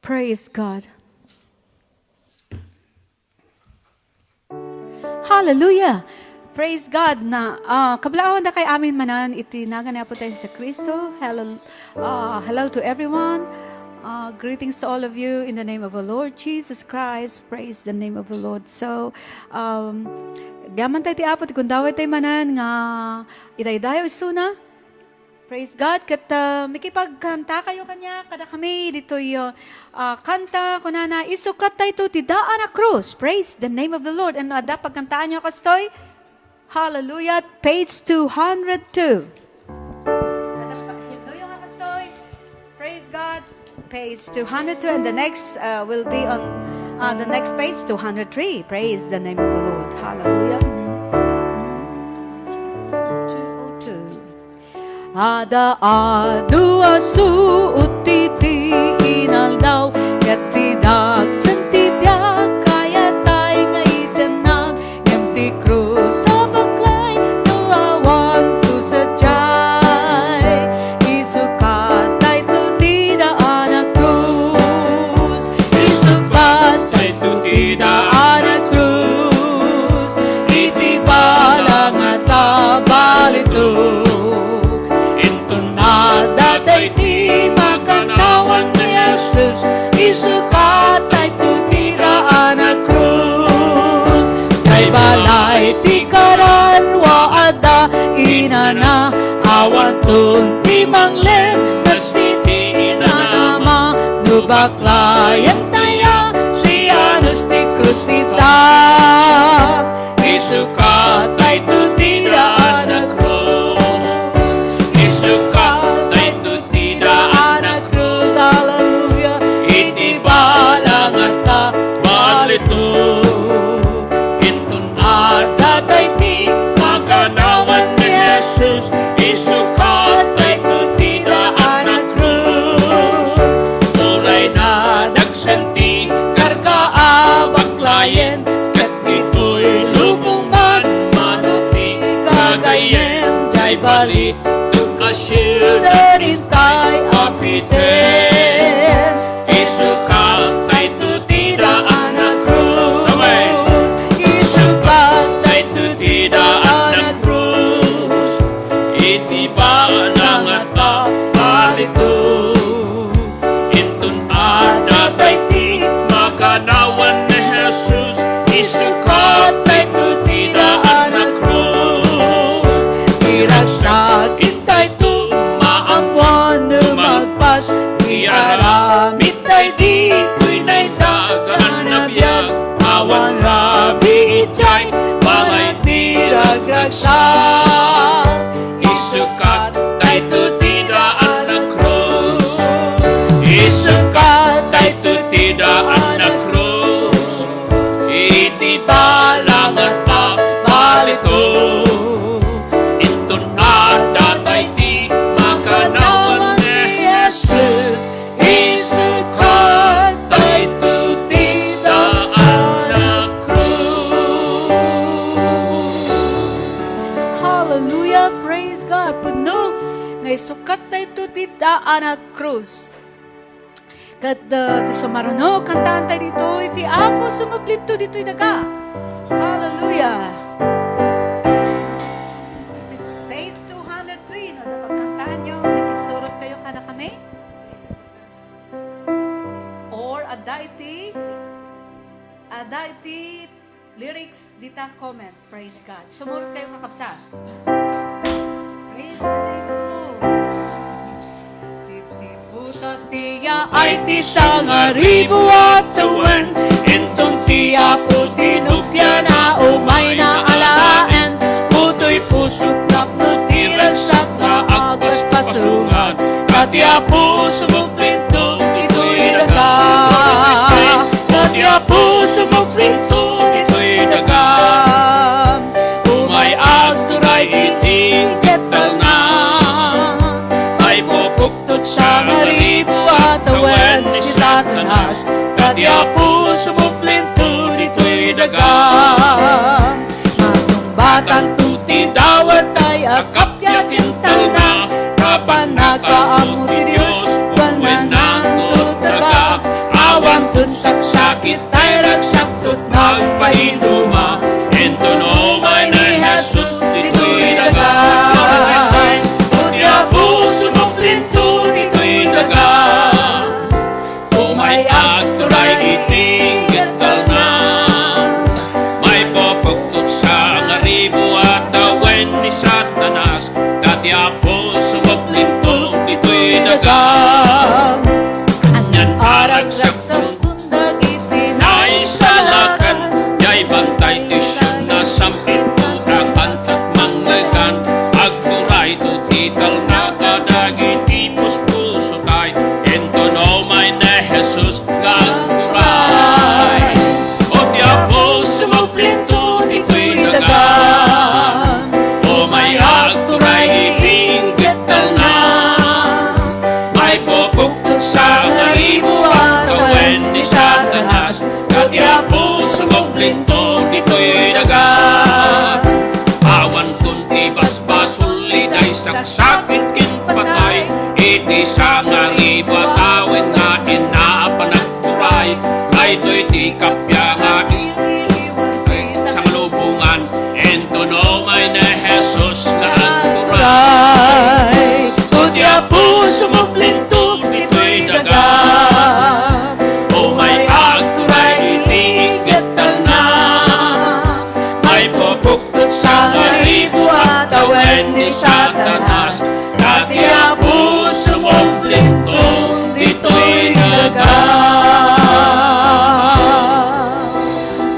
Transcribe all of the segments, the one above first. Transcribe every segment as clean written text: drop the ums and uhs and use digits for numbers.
Praise God. Hallelujah. Praise God na kablawan na kay amin manan itinagan na po tayo sa Kristo. Hello to everyone. Greetings to all of you in the name of the Lord Jesus Christ. Praise the name of the Lord. So, gaman tayo ti apot kung daway tayo manan nga idaydayo isuna. Praise God. Kat mikipagkanta kayo kanya kada kami dito yung kanta ko na isukat tayo ti daan na krus. Praise the name of the Lord. And dapat kantaan nyo kastoy. Hallelujah. Page 202. Praise God. Page 202. And the next will be on the next page, 203. Praise the name of the Lord. Hallelujah. 202. Ada adua suutiti inal daw ket tidak sentibyak kaya tay ngay tenag empty krus sa baklay tulawan tu sajay isukat tay tu tidak anak krus isukat tay tu tidak anak krus iti balang at balito Daday ti makantawan ni Jesus isukat ay tutiraan na krus kay balay ti karanwa ada inana awan tun ti manglem kasi ti inanama nubaklayan taya si Anos ti krusita isukat ay tutiraan na krus ito intun daday ti maganawan ni Jesus isukat ay tutiraan na krus tulay na nagsanti karkaabaklayen kat ito'y lubong man manuti kagayen jay bali tukasyon rin tay apiten isukat ay tutiraan iti balang at balito intun daday ti makanawan ni Jesus isukat ay tutiraan na krus iragsakin tayo tu maamuan lumagpas iaramit tayo dito'y naitagan na biyag awan rabi itay balay tiragragsak isukat ay tutiraan na krus isukat ay tutiraan na krus iti balang at balito intun daday ti makanawan ni Jesus isukat ay tutiraan na krus. Hallelujah. Praise God. Puno ngay sukat tayo tutidaan na krus. Kat sa marano, kantaan tayo dito, iti apo sumablinto dito daga. Hallelujah. Page 203, no, napagkantaan nyo, nakisurot kayo kana kami? Or ada iti lyrics dita comments. Praise God. Sumurot kayo kakapsa. Praise the name of the Lord. Sip-siputan tiya ay ti sangaribo at tawen entong tiya po tinupya na umay na alaen puto'y pusot na putirag sa kaagas pasungan katya po sumuplinto ito'y daga katya po sumuplinto ito'y daga umay agturay iting ketal na ay pupuktot sa ngaribo at awen ni Satanas katya po sumuplinto ito'y daga masumbatan tuti dawat ay akapyakin tal na kapan nakaamot Diyos bananang tutaga nagpahiduma. Ento no may na Jesus, dito'y daga. Kutya po sumuklinto, dito'y daga. Umay agturay iting getal na. May popugtog sa ngaribo at awen ni Satanas. Katya po sumuklinto, dito'y daga. Anyan arag sa pundag ay salakan, yay bantay tisyon na sampit urakan at manglegan. Agturay to tital na kadagit ipos puso kay. Ento no may na Jesus gagturay. O tiya po sumagplinto dito'y daga. O may agturay iting getal na. May pupuktok sa ngaribo at awen ni Satanas. Katya po sumagplinto dito'y daga. Awan kunti basbasol liday saksakit kin patay. Iti sa ngaribo at awen nga inaapanagturay. Kayto'y di kapya nga ililiwag sa lubungan. Ento no may na Jesus na agturay. Kutya po sumagplinto dito'y daga. O may agturay itigetal na. May pupuktot sa ngaribo at awen ni Satanas. Katya po sumagplinto dito'y daga.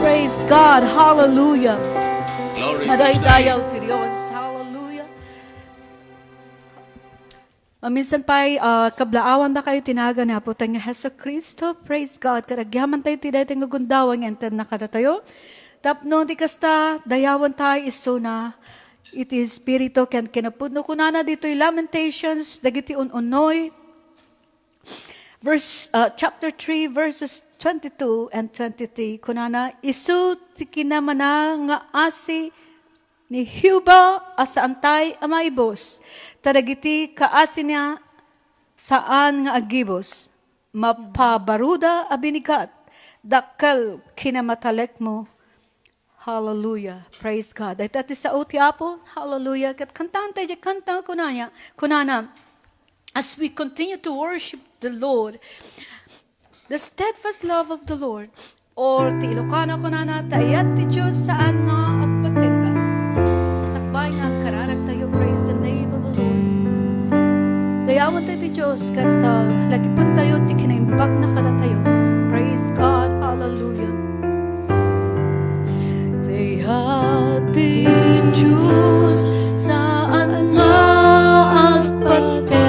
Praise God. Hallelujah. Glory to Madaydayaw ti Diyos. Hallelujah. Minsan pa'y kablaawan na kayo tinaga na po tayo nga Heso Kristo. Praise God. Karagyaman tayo ti dahi tayo gundawang enter na kada tayo. Tapno di kasta dayawan tayo iso na iti Espiritu ken kinapudno kunana dito'y Lamentations dagiti unoy. Chapter 3 verses 22 and 23 kunana isu ti kinamana nga asi ni Huba asa antay amaibos tadagiti kaasi niya saan nga agibos mapabaruda abinikat dakkel kinamatalek mo. Hallelujah. Praise God. Dahil ati sa uti apo. Hallelujah. Kat kantaan tayo dyan. Kantaan kunana. As we continue to worship the Lord, the steadfast love of the Lord, or ti Ilocano kunana, tayat ti Diyos saan nga agpatenga. Sakbay nga kararag tayo. Praise the name of the Lord. Dayawan tayo ti Diyos. Kat lagipan tayo ti kinaimbag na kada tayo. Praise God. Hallelujah. Hati Diyos saan nga agpatenga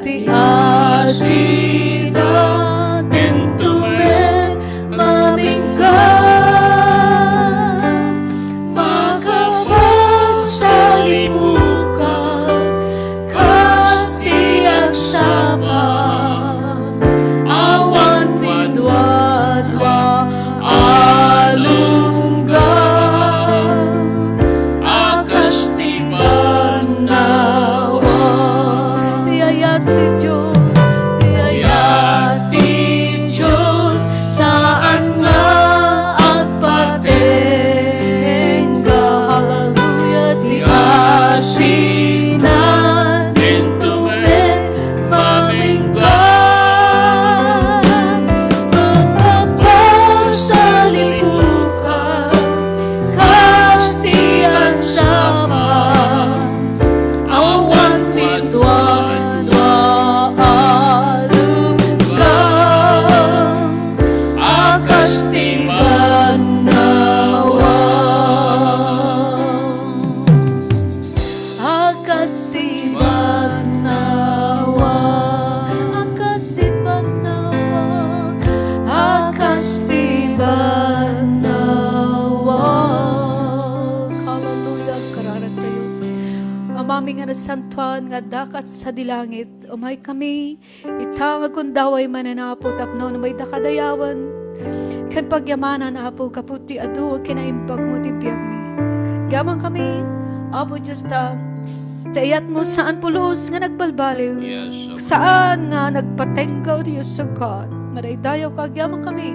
ti asina tentumen mamingka makapasalimukan kasti agsapa awan tidwa-dwa alungga akas ti panawa ti ayat ti Diyos saan nga agpatenga. Hallelujah. Ti asinan tentumen mamingga magpapasalimukan kastian sama awan tidwa-dwa alungga akas ti banawa akas ti banawa akas ti banawa akas ti banawa. Hallelujah. Kararan tayo. Amami nga nasantuan nga dakat sa dilangit. Umay kami itang agundaway mananapo tapno na may dakadayawan. Kan pagyamanan apo kaputi adu kinaimbag mo ti biyak mi. Gaman kami apo Diyos ta sayat mo saan pulos nga nagbalbaliw. Yes, okay. Saan nga nagpatenggaw Diyos sa God. Madaydayaw kagyaman kami.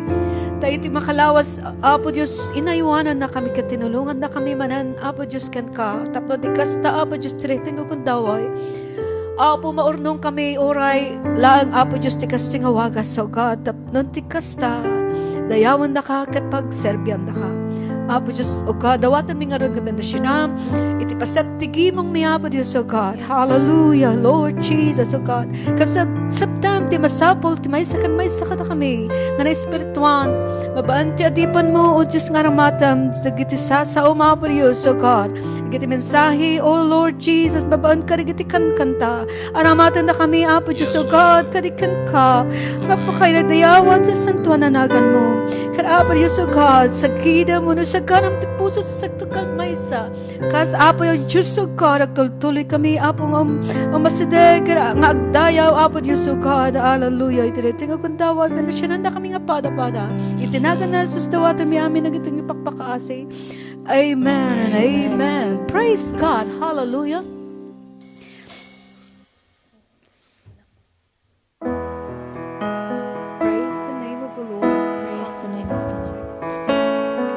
Tayo iti makalawas, Apo Diyos, inaywanan na kami, katinulungan na kami manan, Apo Diyos kan ka. Tapno di kasta, Apo Diyos, tiriting ko kundaway. Apo maurnong kami, oray, lang, Apo Diyos, ti kasting awagas, so God, tapno ti kasta, dayawan na ka, kat pagserbian na ka. Apo Diyos, o God, dawatan mi nga rin gabendasyon iti paset tigimong mi, Apo Diyos, o God. Hallelujah, Lord Jesus, o God. Kapsa sabtam, ti masapol, ti may sakan na kami, nga na espirituan, mabaan ti adipan mo, o Diyos nga ramatam, tagiti sasa, o Apo Diyos, o God. Giti mensahe, o Lord Jesus, babaan ka rin kankanta, aramatan na kami, Apo Diyos, o God, kadikan ka, kapakailadayawan sa santuan nanagan mo. Apo Diyos, o God, sa kida mo, no sa kanam ti puso sa saktukan maysa. Kas Apo Diyos, o God, agtultuloy kami, Apo nga masideg, nga agdayaw, Apo Diyos, o God, hallelujah. Itiliting akong dawat, na nasyanan na kami nga pada-pada. Itinagan na susdawatan mi amin, nag itong ipakpakaasi. Amen and amen. Praise God, hallelujah.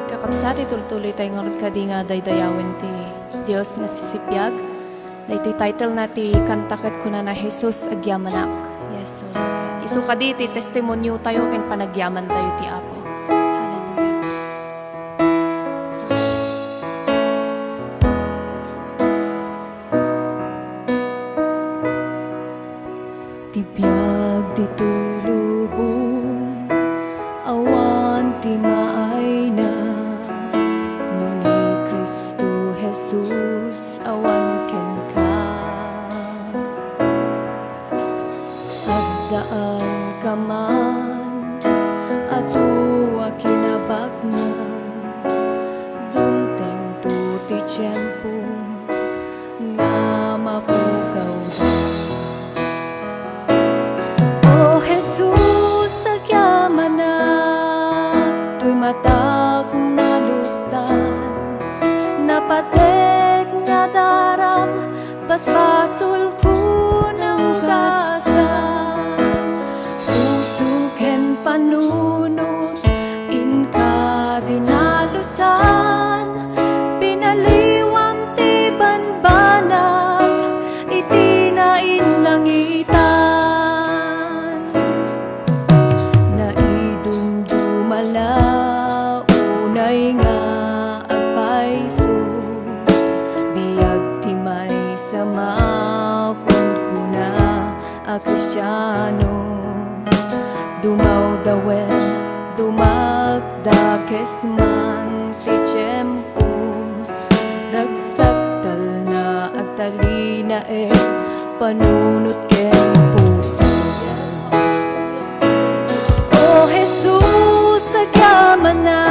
Kakapsat itultuloy tayo nga kadi nga daydayawin ti Diyos nga sisipyag. Dahito title na ti kantaket ko na Jesus agyamanak. Yes, so iso kadi ti testimonyo tayo ken panagyaman tayo ti Apo. Hallelujah. Tibiyag dito'y lubong awan ti maay na no ni Kristo Jesus awan ken ka agdaan ka man atua kinabagnan dunteng tu ti tiyempo nga mapukaw O Jesus agyaman na tuy matak na lutan napatek nga daram basbasol ko ng ugasan puso ken panunot inka dinalusan pinaliwam ti banbanag itinain langitan naidumdumala unay nga agpaiso biyag timay sama kun kuna a Kristiyano dumaw dawen dumagdakes man ti tiyempo ragsaktal na agtalina panunot ken puso O Jesus agyaman na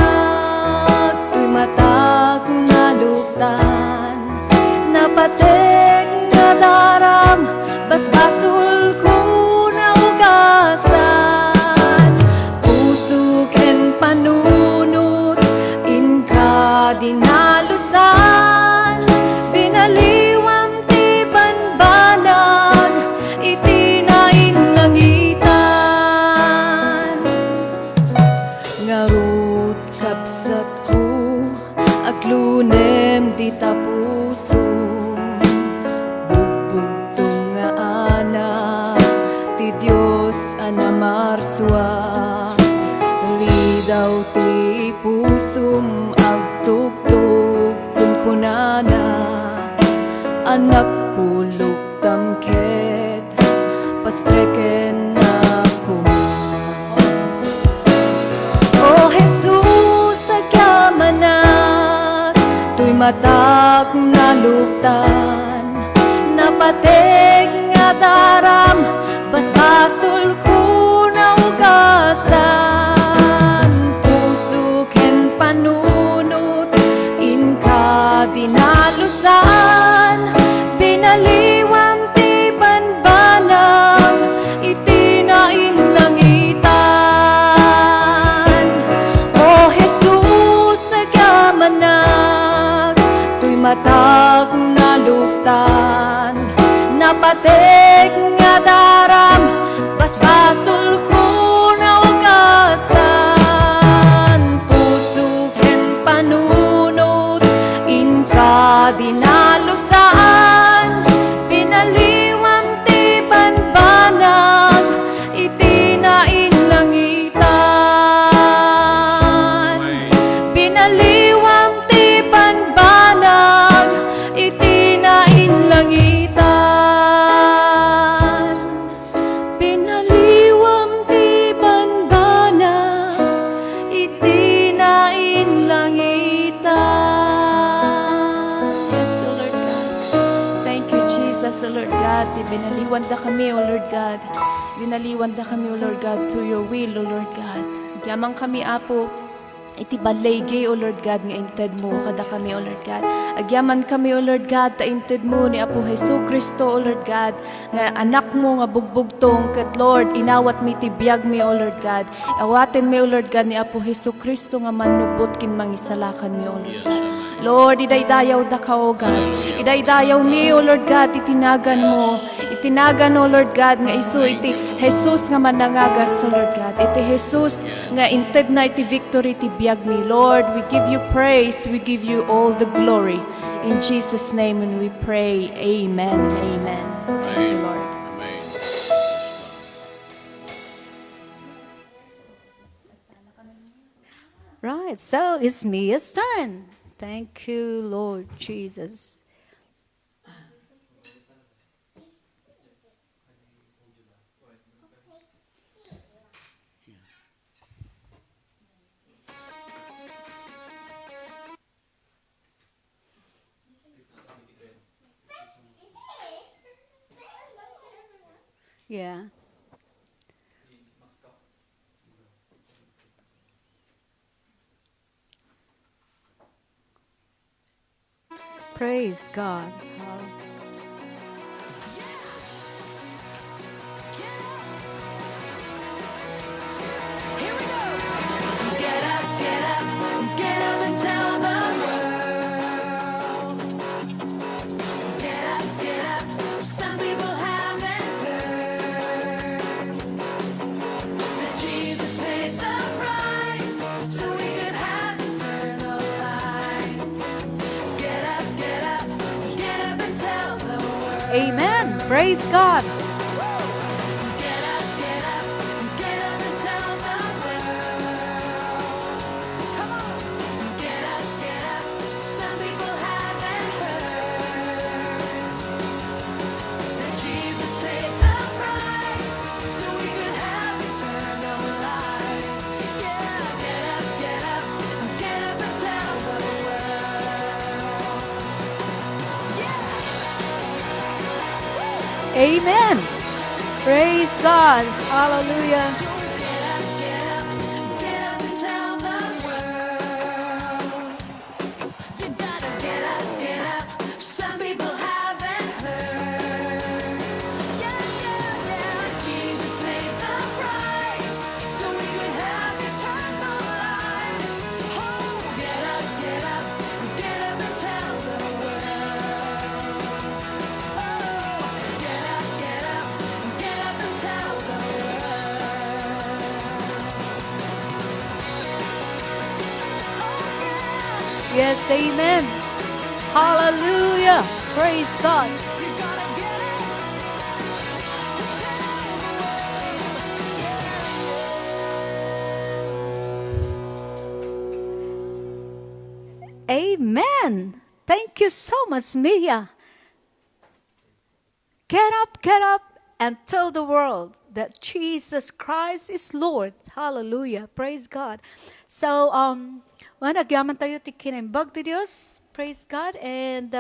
tuy matag na lutan napatek nga daram basbasol ko na ugasan puso ken panunot inka dinalusan binaliwam ti banbanag itinaing langitan ngarut kapsat ko aglunem di tapuso bugbugtong nga anak ti Dios anamarswa lidaw ti pusum agtugtog kun kunana anak kulok tamket pastreken na O Jesus agyaman na tuy matak na luktan napatek nga daram basbasol ko na ugasan puso ken panunot inka dinalusan binaliwam ti banbanag itinain langitan O Jesus agyamanag tuy matag na luktan napatek nga daram basbasol ko na dinalusaan, pinaliwang ti banbanag, itinain langitan. Pinaliwang ti banbanag, itinain langitan. Pinaliwang ti banbanag, itinain langitan. Yes, O Lord God. Thank you, Jesus, O Lord God. Binaliwan da kami, O Lord God. Binaliwan da kami, O Lord God, to your will, O Lord God. Yamang kami, Apo, iti balaygi, O Lord God, nga inted mo, kada kami, O Lord God. Agyaman kami, O Lord God, ta inted mo ni Apo Jesu Kristo, O Lord God, nga anak mo nga bugbugtong, kat Lord, inawat mi ti biyag mi, O Lord God. Awatin mi, O Lord God, ni Apo Jesu Kristo nga manubot kin mangisalakan mi, O Lord God. Lord, idaydayaw da ka, O God. Idaydayaw mi, O Lord God, itinagan mo. Itinagan, O Lord God, nga isu iti Jesus nga manangagas, O Lord God. Iti Jesus nga inted na iti victory ti biyag mi. Lord, we give you praise. We give you all the glory. In Jesus' name and we pray. Amen. Amen. Thank you, Lord. Right, so it's Mia's turn. Thank you, Lord Jesus. Yeah. Praise God. Get up, get up, get up and tell the world. Get up, some people haven't heard that Jesus paid the price so we could have eternal life. Get up, get up, get up and tell the world. Amen. Praise God. Get up, get up, get up and tell the world. Come on. Get up, some people haven't heard that Jesus paid the price so we could have eternal life. Yeah. Get up, and tell the world. Yeah. Amen. Praise God. Hallelujah. Get up, and tell the world. You gotta get up, some people haven't heard. Yeah. Jesus paid the price so we could have eternal life. Oh, get up, and tell the world. Oh, get up, and tell the world. Yes, amen. Hallelujah. Praise God. You gotta get up and tell the world. Amen. Thank you so much, Mia. Get up, and tell the world that Jesus Christ is Lord. Hallelujah. Praise God. So, nagyaman tayo ti kinimbag ti Diyos. Praise God. And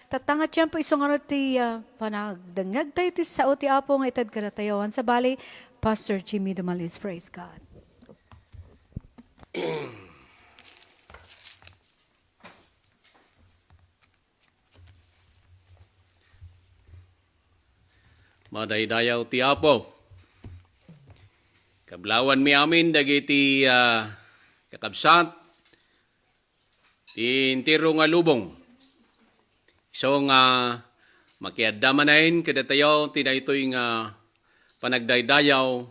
tatangat yan po isang ti panagdangag tayo ti sao ti Apo nga itad ka na tayo. Sa bali, Pastor Jimmy Dumalis. Praise God. Madaydayaw ti Apo. Kablawan mi amin dagiti kakabsat ti intiro nga lubong. So nga makiadamanain kada tayo tinaytoy nga panagdaydayaw,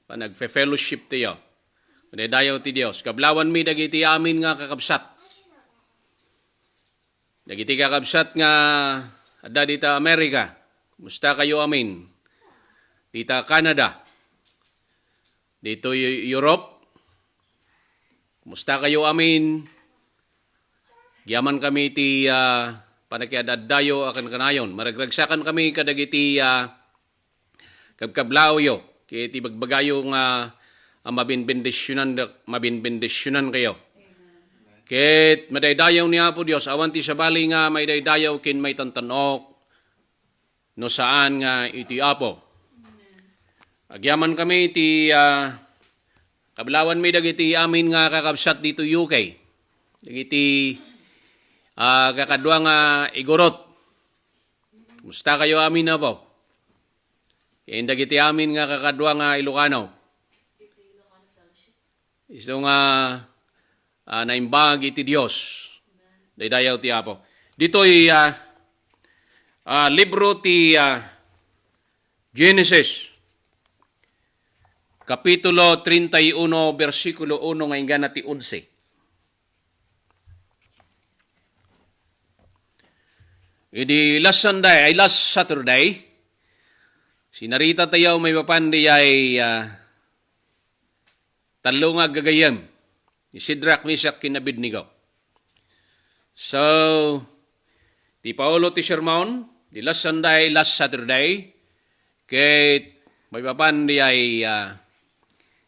panagfe-fellowship tayo. Madaydayaw ti Dios. Kablawan mi dagiti amin nga kakabsat. Dagiti kakabsat nga adda dita Amerika. Kumusta kayo amin? Dita Canada. Dito Europe. Kumusta kayo amin? Giyaman kami ti panakiadadayo akan kanayon. Maragragsakan kami kadagiti kabkablao yo. Kaya ti bagbagayo nga mabinbendisyonan kayo. Ket madaydayaw niya po Dios awan ti sabali nga may daydayaw kin may tantanok no saan nga iti apo. Agyaman kami ti kablawan mi dagiti amin nga kakabsat dito UK. Dagiti kakadwa nga igorot. Musta kayo amin na po? Kaya dagiti amin nga kakadwa nga Ilocano. Iso nga naimbag iti Dios. Daydayaw ti apo. Dito'y libro ti Genesis. Kapitulo 31, versikulo 1 nga ingana ti 11. Idi last Saturday, sinarita tayo may papandi ay talo nga gagayam. Ni Sidrak, Misak, kin Abednego. So, ti Paulo ti sermon, di last Saturday, kay may papandi ay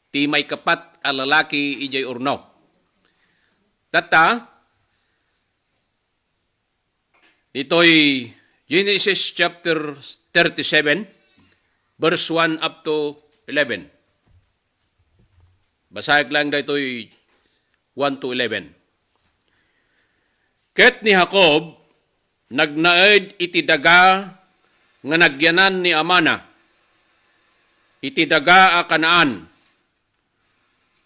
ti may kapat a lalaki ijay urno. Tata, dito'y Genesis chapter 37, verse 1 up to 11. Basahag lang dito'y 1 to 11. Ket ni Jacob, nagnaed iti daga nga nagyanan ni Amana, iti daga a Kanaan.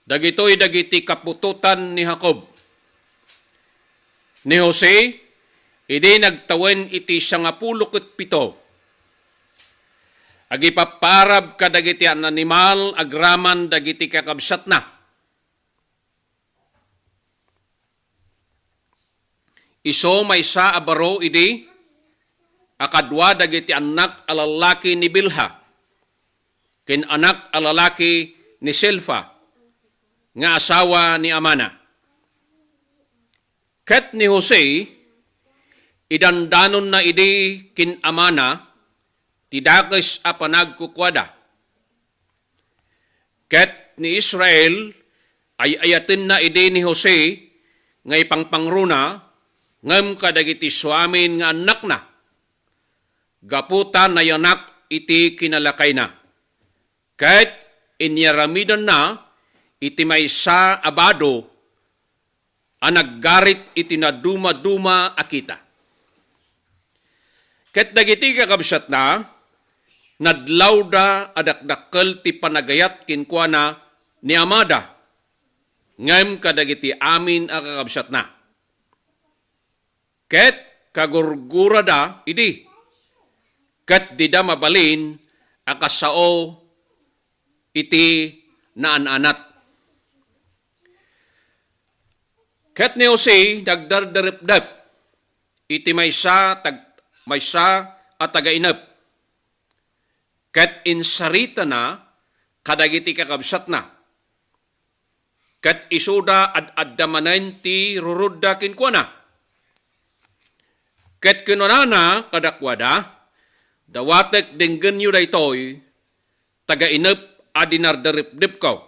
Dagitoy dagiti kapututan ni Jacob. Ni Jose, idi nagtawen iti 17. Agipaparab kadagiti an animal agraman dagiti kakabsat na. Iso may sa abaro idi akadwa dagiti anak alalaki ni Bilha. Kin anak alalaki ni Silfa nga asawa ni Amana. Ket ni Jose idandanon na idi kin Amana tidakes a panagkukwada. Ket ni Israel ay ayatin na idi ni Jose ngay pangpangruna ngem kadagiti suamin nga anak na. Gaputan na yanak iti kinalakay na. Ket inyaramidan na iti maysa abado ang naggarit iti na duma-duma akita. Ket dagiti kakabsat na, nadlaw da adakdakkel ti panagayat kinkwana ni Amada, ngem kadagiti amin a kakabsat na. Ket kagurgura da, idi, ket di da mabalin akasao iti naan-anat. Ket ni Jose nagdardaripdap iti maysa at tagainap. Ket insarita na kadagiti kakabsat na. Ket isuda ad-addamanen ti rurudda kinkwana. Ket kinunana kadakwada dawatek denggen yu daytoy tagainap adinardaripdip ko.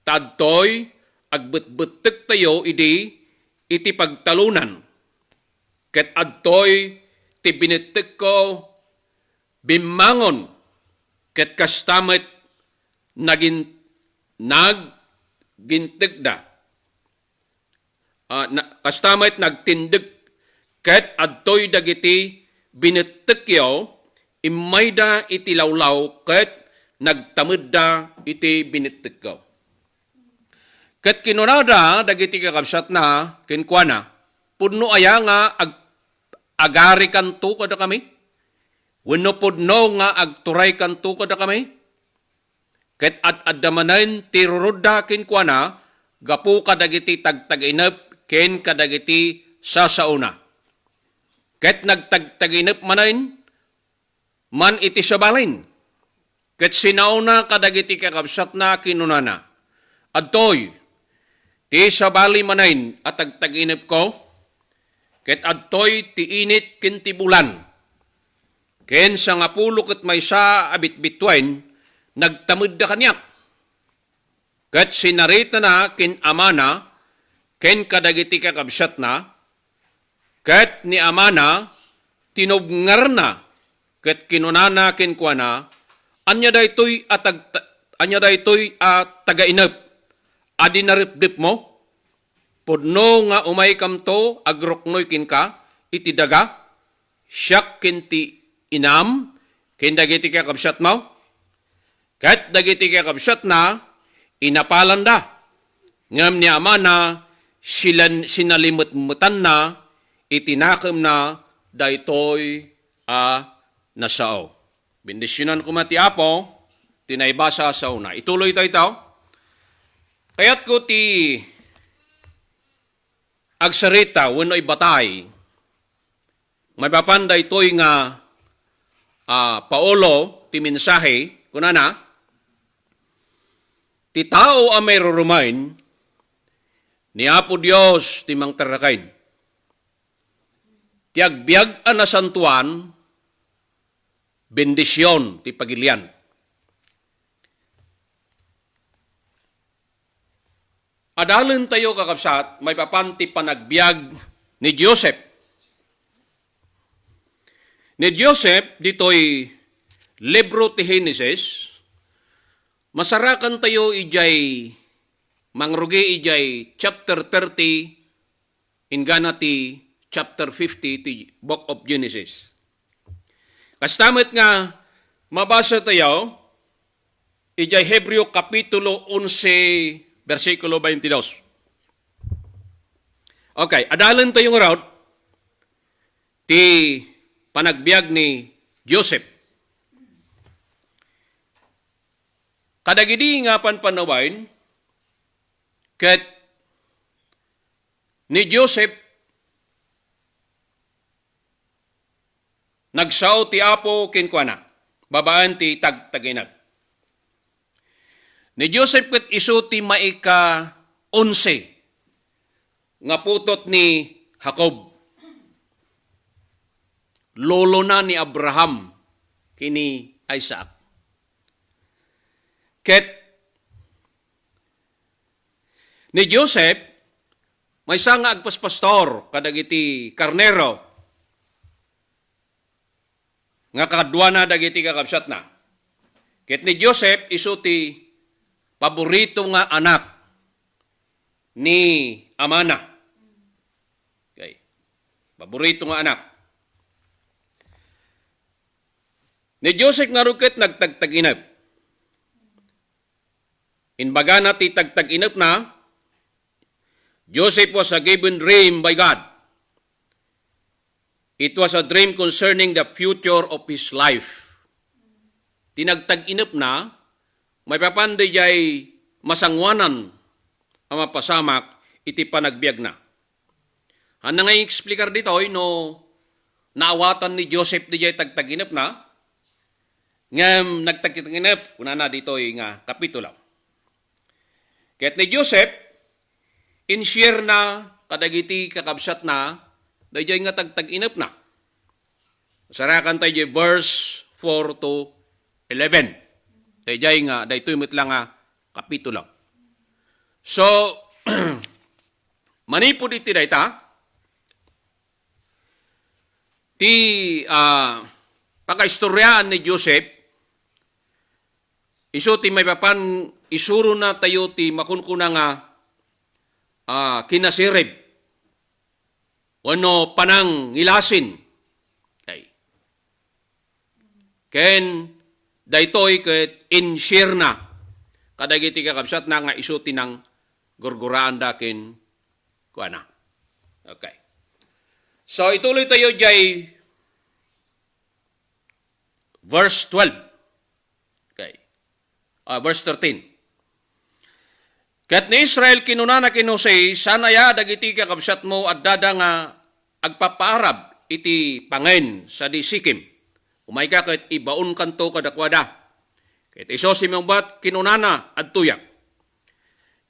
Tadtoy agbetbetek tayo iti pagtalunan. Ket adtoy ti binitek ko bimangon. Ket kastamet naggintigda. Kastamet nagtindig. Ket adtoy dagiti binitekyo imayda iti lawlaw ket nagtamedda iti binitekyo. Ket kinunada dagiti kakabsat na kinkwana pudno aya nga agari kanto kada kami. Wenno pudno nga agturay kanto kada kami. Ket ad-addamanen ti rurudda kinkwana gapu kadagiti tagtaginep ken kadagiti sasauna. Ket nagtagtaginep manen, man iti sabalin. Ket sinauna kadagiti kakabsat na kinunana. Adtoy, ti sabali manen at tagtaginep ko, ket adtoy ti init ken ti bulan. Ken sa nga pulo ket maysa abit bitwen, nagtamid da kanyak. Ket sinarita na ken amana, ken kadagiti kakabsat na, ket ni amana, tinubngar na, ket kinunana ken kuana, anya daytoy tagainep, adi naripdip mo, pudno nga umay kamto, agroknoy kin ka, iti daga, siyak ken ti inam, ken dagiti kakabsat mo, ket dagiti kakabsat na, inapalanda, ngam ni amana, sinalimut-mutan na, itinakam na, daytoy nasao. Bendisyonan ko mati Apo, tinaybasa sa una. Ituloy tayo ito. Kaya't ko ti agsarita, wano'y batay, may papanday to'y nga Paolo, ti mensahe, kunana, ti tao a may rurumain, ni Apo Dios ti mangtarakain. Ti agbiag na santuan, bendisyon ti pagilian. Adalin tayo kakabsat, may papanti panagbiag ni Joseph. Ni Joseph, dito'y libro ti Genesis, masarakan tayo ijay, mangrugi ijay chapter 30, ingana ti chapter 50 ti Book of Genesis. Kastamit nga, mabasa tayo, ijay Hebreo Kapitulo 11, versikulo 22. Okay, adalan tayo nga raw, ti panagbiag ni Joseph. Kadagidi nga panpanawain, ket ni Joseph, nagsaw ti Apo kinkwana, babaan ti tagtaginag. Ni Joseph ket isu ti maika 11, nga putot ni Jacob. Lolo na ni Abraham, kini Isaac. Ket ni Joseph, may nga agpaspastor, kadagiti karnero, nga kadwa na dagiti kakabsat na. Ket ni Joseph isu ti paborito nga anak ni amana. Okay. Paborito nga anak. Ni Joseph nga ruket nagtagtaginap. Inbaga na ti tagtaginap na, Joseph was a given dream by God. It was a dream concerning the future of his life. Tinagtag-inap na, may papanday jay masangwanan ang mapasamak, iti panagbiag na. Ano nga yung explicar dito, no, naawatan ni Joseph di jay tagtag-inap na, ngam nagtag-inap, kuna na dito nga kapitulo. Kaya't ni Joseph, in-share na, kadagiti kakabsat na, dayjay nga tagtag-inap na. Sarakan tayo verse 4 to 11. Dayjay nga, daytoy mitlang nga kapitulo. So, manipod iti dayta, ti pagkaistoryaan ni Joseph, iso ti may papan, isuro na tayo ti makunkuna nga kinasirib. Wano panang ngilasin. Okay. Ken, daytoy ket in-share na. Kadagiti kakabsat na nga isuti ng gurguraan dakin kuana. Okay. So, ituloy tayo jay verse 12. Okay. Verse 13. Ket ni Israel kinunana kin Jose, sanaya dagiti kakabsat mo at dada nga agpapaarab iti pangen sa di Sikim. Umay ka ket ibaon kanto kadakwada. Ket iso si mongbat kinunana at tuyak.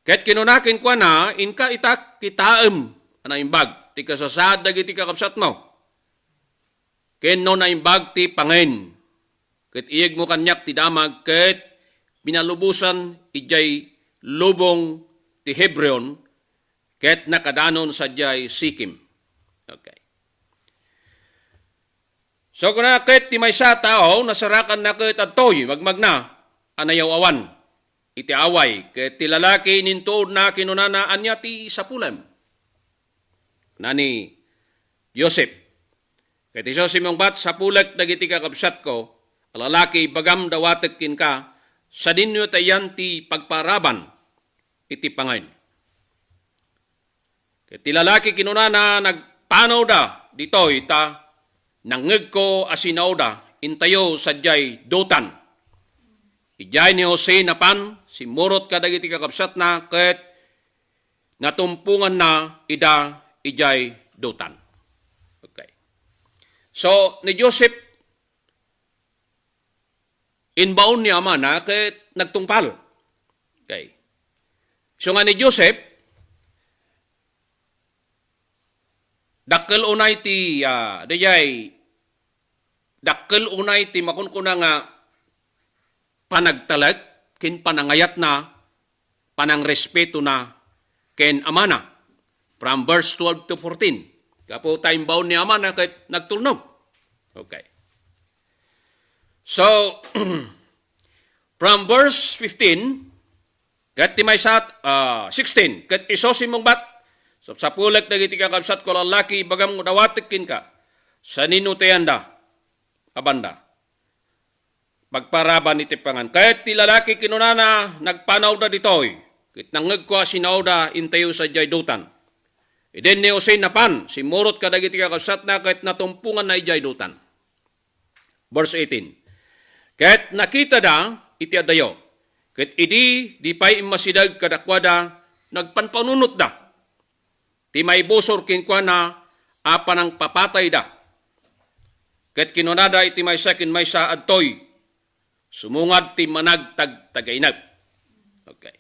Ket kinunakin kwa na, inka itak kitaem na imbag. Ti kasasad dagiti kakabsat mo. Ken no na imbag ti pangen. Ket iyeg mo kanyak ti damag, ket binalubusan ijay lubong ti Hebron, ket nakadanon sa jay Sikim. Okay. So kung ket ti maysa tao, nasarakan na ket adtoy, magmagna, anayaw awan, iti away, ket ti lalaki nintuod na kinunana anya ti sapulem. Nani Yosef. Ket iso si mongbat sapulek dagiti kakabsat ko, lalaki bagam dawatek kin ka, sa dinyo tayan ti pagparaban, iti pangain. Ket ti lalaki kinunana nagpanaw da ditoy ta nangeg ko asinaw da intayo sadyay dotan. Ijay ni Jose napan simurot kadagiti kakabsat na ket natumpungan na ida ijay dotan. Okay. So ni Joseph inbaon ni ama na ket nagtungpal. Okay. So nga ni Joseph, dakkel unay ti, dakkel unay ti makunkuna nga panagtalag, kin panangayat na, panangrespeto na, ken amana. From verse 12 to 14. Kapo time bound ni amana kahit nagtulnog. Okay. So, from verse 15, ket ti maysat 16, ket iso si mong bat, so, sa pulak dagiti kakabsat ko lalaki, bagam dawatekin ka, sa ninutayanda, abanda. Pagparaban iti pangan. Ket ti lalaki kinunana, nagpanaw da ditoy, ket nangeg ko asinaw da intayo sa jay dutan. Iden ni Jose napan, simurot ka dagiti kakabsat na, ket natumpungan na ijay dutan. Verse 18, ket nakita da, iti adayo, ket idi di pay masidag kadakwada nagpanpanunot da. Ti may busor kinkwa na apan ang papatay da. Ket kinunada iti may sakin may sa adtoy. Sumungad ti managtag tagainag. Okay.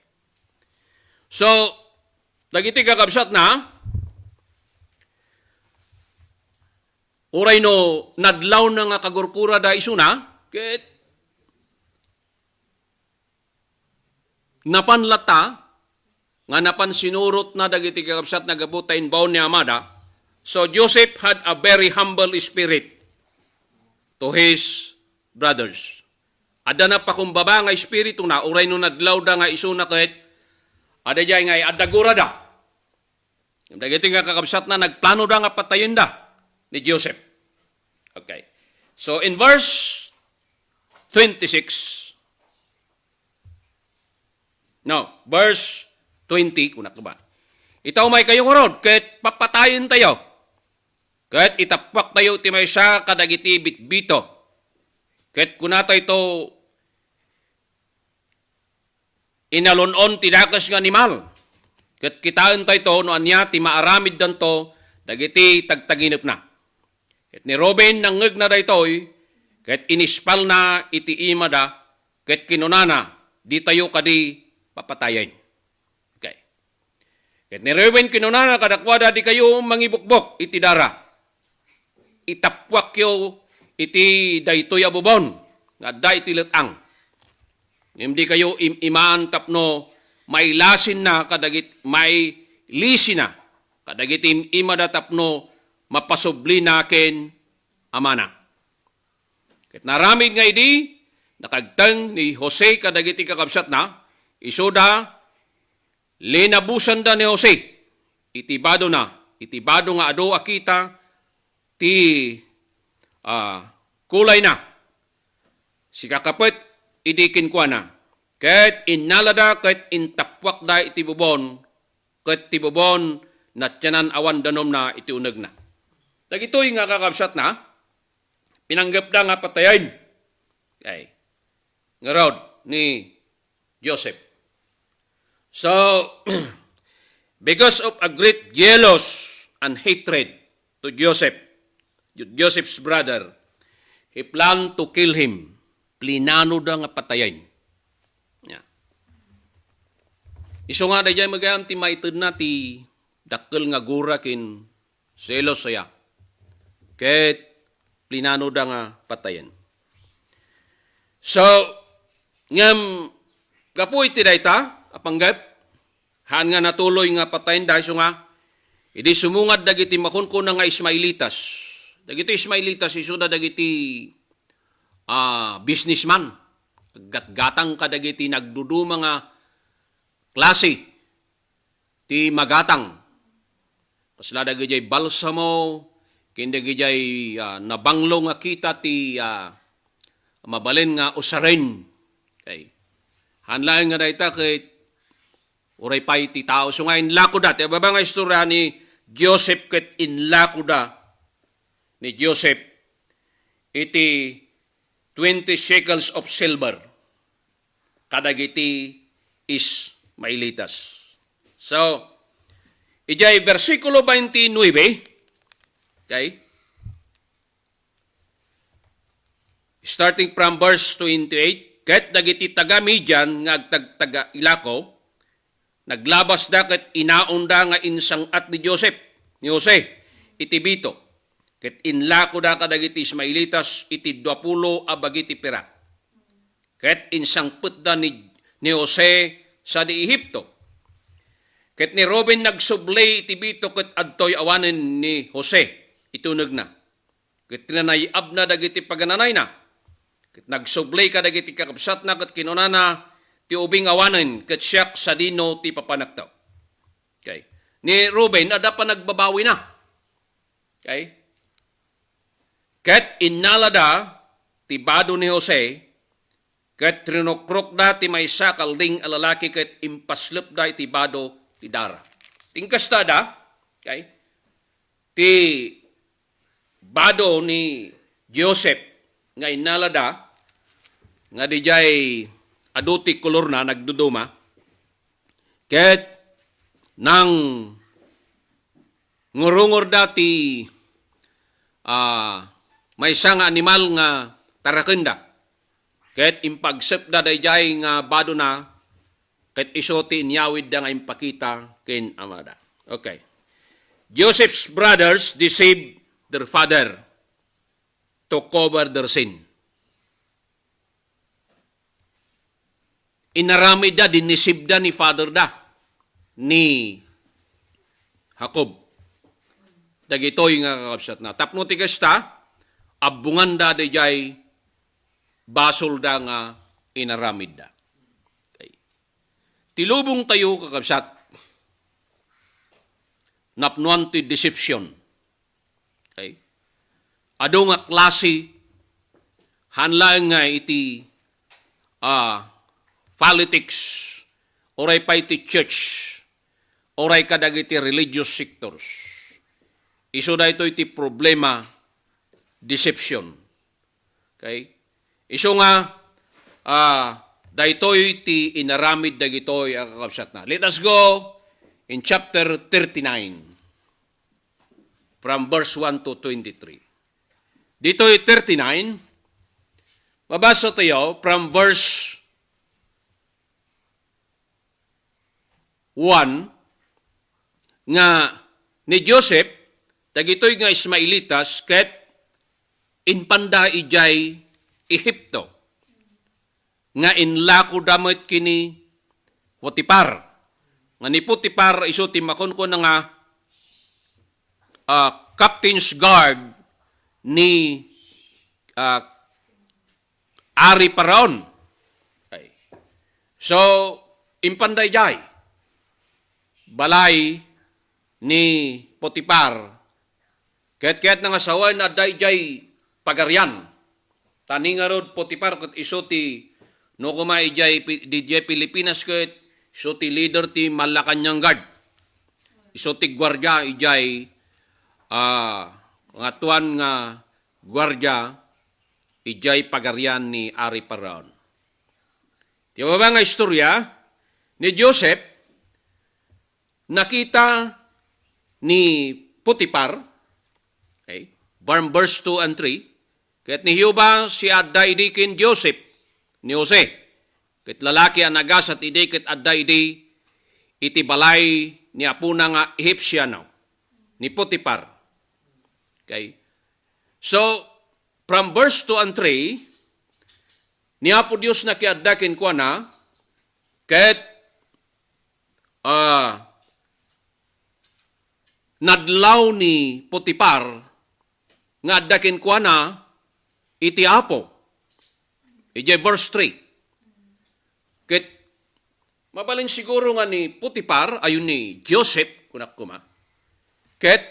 So, dagiti kakabsat na, uray no nadlaw na nga kagurkura da isuna, ket napanlata, nga napan sinurot na dagiti kakabsat na gabutain baon ni amada. So Joseph had a very humble spirit to his brothers. Ada na pakumbaba nga espiritu na, uray no nadlaw da nga isuna ket, ada jay nga adagura da. Yung dagiti nga kakabsat na nagplano da nga patayin da ni Joseph. Okay. So in verse 26, no, verse 20, kunak ba? Itaw may kayong rod, ket papatayin tayo. Ket itapwak tayo ti maysa kadagiti bitbito. Ket kunatay to inalonon ti dakas nga animal. Ket kitaan tayo to no anya ti maaramid danto dagiti tagtaginep na. Ket ni Ruben nangeg na daytoy, ket inispal na iti imada, ket kinunana di tayo kadi papatayin. Okay. Ket ni Reuben kinunana kadakwada di kayo mangibukbok iti dara. Itapwak yo iti daytoy abubon nga da iti letang. Hindi kayo imaan tapno may lasin na kadagit may lisi na kadagit imada tapno mapasubli naken amana. Ket naramid nga idi nakagteng ni Jose kadagiti kakabsat na isuda, linabusan da ni Jose. Itibado na. Itibado nga ado akita ti kulay na. Si kakapet, idikin kwa na. Ket inalada, ket intapwak da iti bubon, ket ti bubon na tiyanan awan danom na iti uneg na. Dagitoy nga kakabsat na, pinanggap da nga patayin. Okay. Nga rod ni Joseph. So, because of a great jealous and hatred to Joseph, Joseph's brother, he planned to kill him. Plinano da nga patayin. Yeah. Iso nga da dyan magayam ti maitid na ti dakkel nga gura kin selos saya. Ket plinano da nga patayin. So, ngam kapoy ti dayta apanggap han nga natuloy nga patayin dahil so nga idi sumungad dagiti makunkuna nga Ismailitas. Dagiti Ismailitas iso da dagiti businessman. Gatgatang kadagiti nagduduma nga klase ti magatang. Kasla dagiti balsamo, kindagiti nabanglo nga kita ti mabalin nga usaren. Okay. Hanlain nga dayta kay uray pay ti tao. So nga inlakuda. Tiba ba nga istorya ni Joseph ket inlakuda ni Joseph iti 20 shekels of silver kadagiti Ismailitas. So, ijay versikulo 29, okay? Starting from verse 28, ket dagiti taga-Midian nga agtagtaga ilako, naglabas da ket inaunda nga insang at ni Joseph, ni Jose, iti bito. Ket inlako da kadagiti Ismailitas iti 20 abagiti pirak. Ket insangput da ni Jose sa di Ehipto. Ket ni Ruben nagsublay iti bito ket adtoy awanen ni Jose ituneg na. Ket tinanayab na dagiti pagananay na. Ket nagsublay kadagiti kakabsat na ket kinunana ti ubing awanen ket siyak sa dino ti papanaktaw. Okay. Ni Ruben ada pa nagbabawi na. Okay? Ket innalada ti bado ni Jose, ket trinukrok da ti maysa kalding alalaki ket impaslep da iti bado ti dara. Tingkasta da, okay? Ti bado ni Joseph nga innalada, nga di jay aduti kolor na nagduduma, ket nang ngurungor da ti may isang animal nga tarakenda. Ket impagsep da dayjay nga bado na ket isoti inyawid da nga impakita ken amada. Okay. Joseph's brothers deceived their father to cover their sin. Inaramid da, dinisib da ni father da ni Jacob. Dagitoy nga kakabsat na. Tapno ti kasta, abungan da jay basol da nga inaramid da. Okay. Tilubong tayo kakabsat, napnuan ti deception. Okay. Ado nga klase, hanlaan nga iti politics, oray pa iti church, oray kadagiti religious sectors. Iso da ito iti problema, deception. Okay? Iso nga, daytoy ti inaramid dagitoy ang kakabsat na. Let us go in chapter 39 from verse 1 to 23. Dito'y 39, mabasa tayo from verse 1 nga ni Joseph, dagitoy nga Ismailitas, ket inpanda ijay Ehipto, nga inlako damit kini Potifar. Nga ni Potifar iso timakon ko na nga captain's guard ni Ari Paraon. Okay. So, impanday jay balay ni Potifar ket nga sawan na dayjay pagaryan. Tani nga rod Potifar ket iso ti no kuma ijay DJ Pilipinas ket iso ti leader ti Malacanang Guard. Iso ti gwardiya ijay nga tuan nga gwardiya ijay pagaryan ni Ari Paraon. Di ba nga istorya ni Joseph nakita ni Putipar, okay, verse 2 and 3, ket ni Hiuba si adday di kin Joseph ni Jose, ket lalaki ang nagasat idi ket adday di iti balay ni apuna nga Egyptiano, ni Putipar. Okay? So, from verse 2 and 3, ni Apo Dios na kiadakin ko na, ket nadlaw ni Putipar, nga adakin ko na, iti Apo. Ije verse 3. Ket, mabalin siguro nga ni Putipar, ayun ni Joseph, kunak kuma, ket,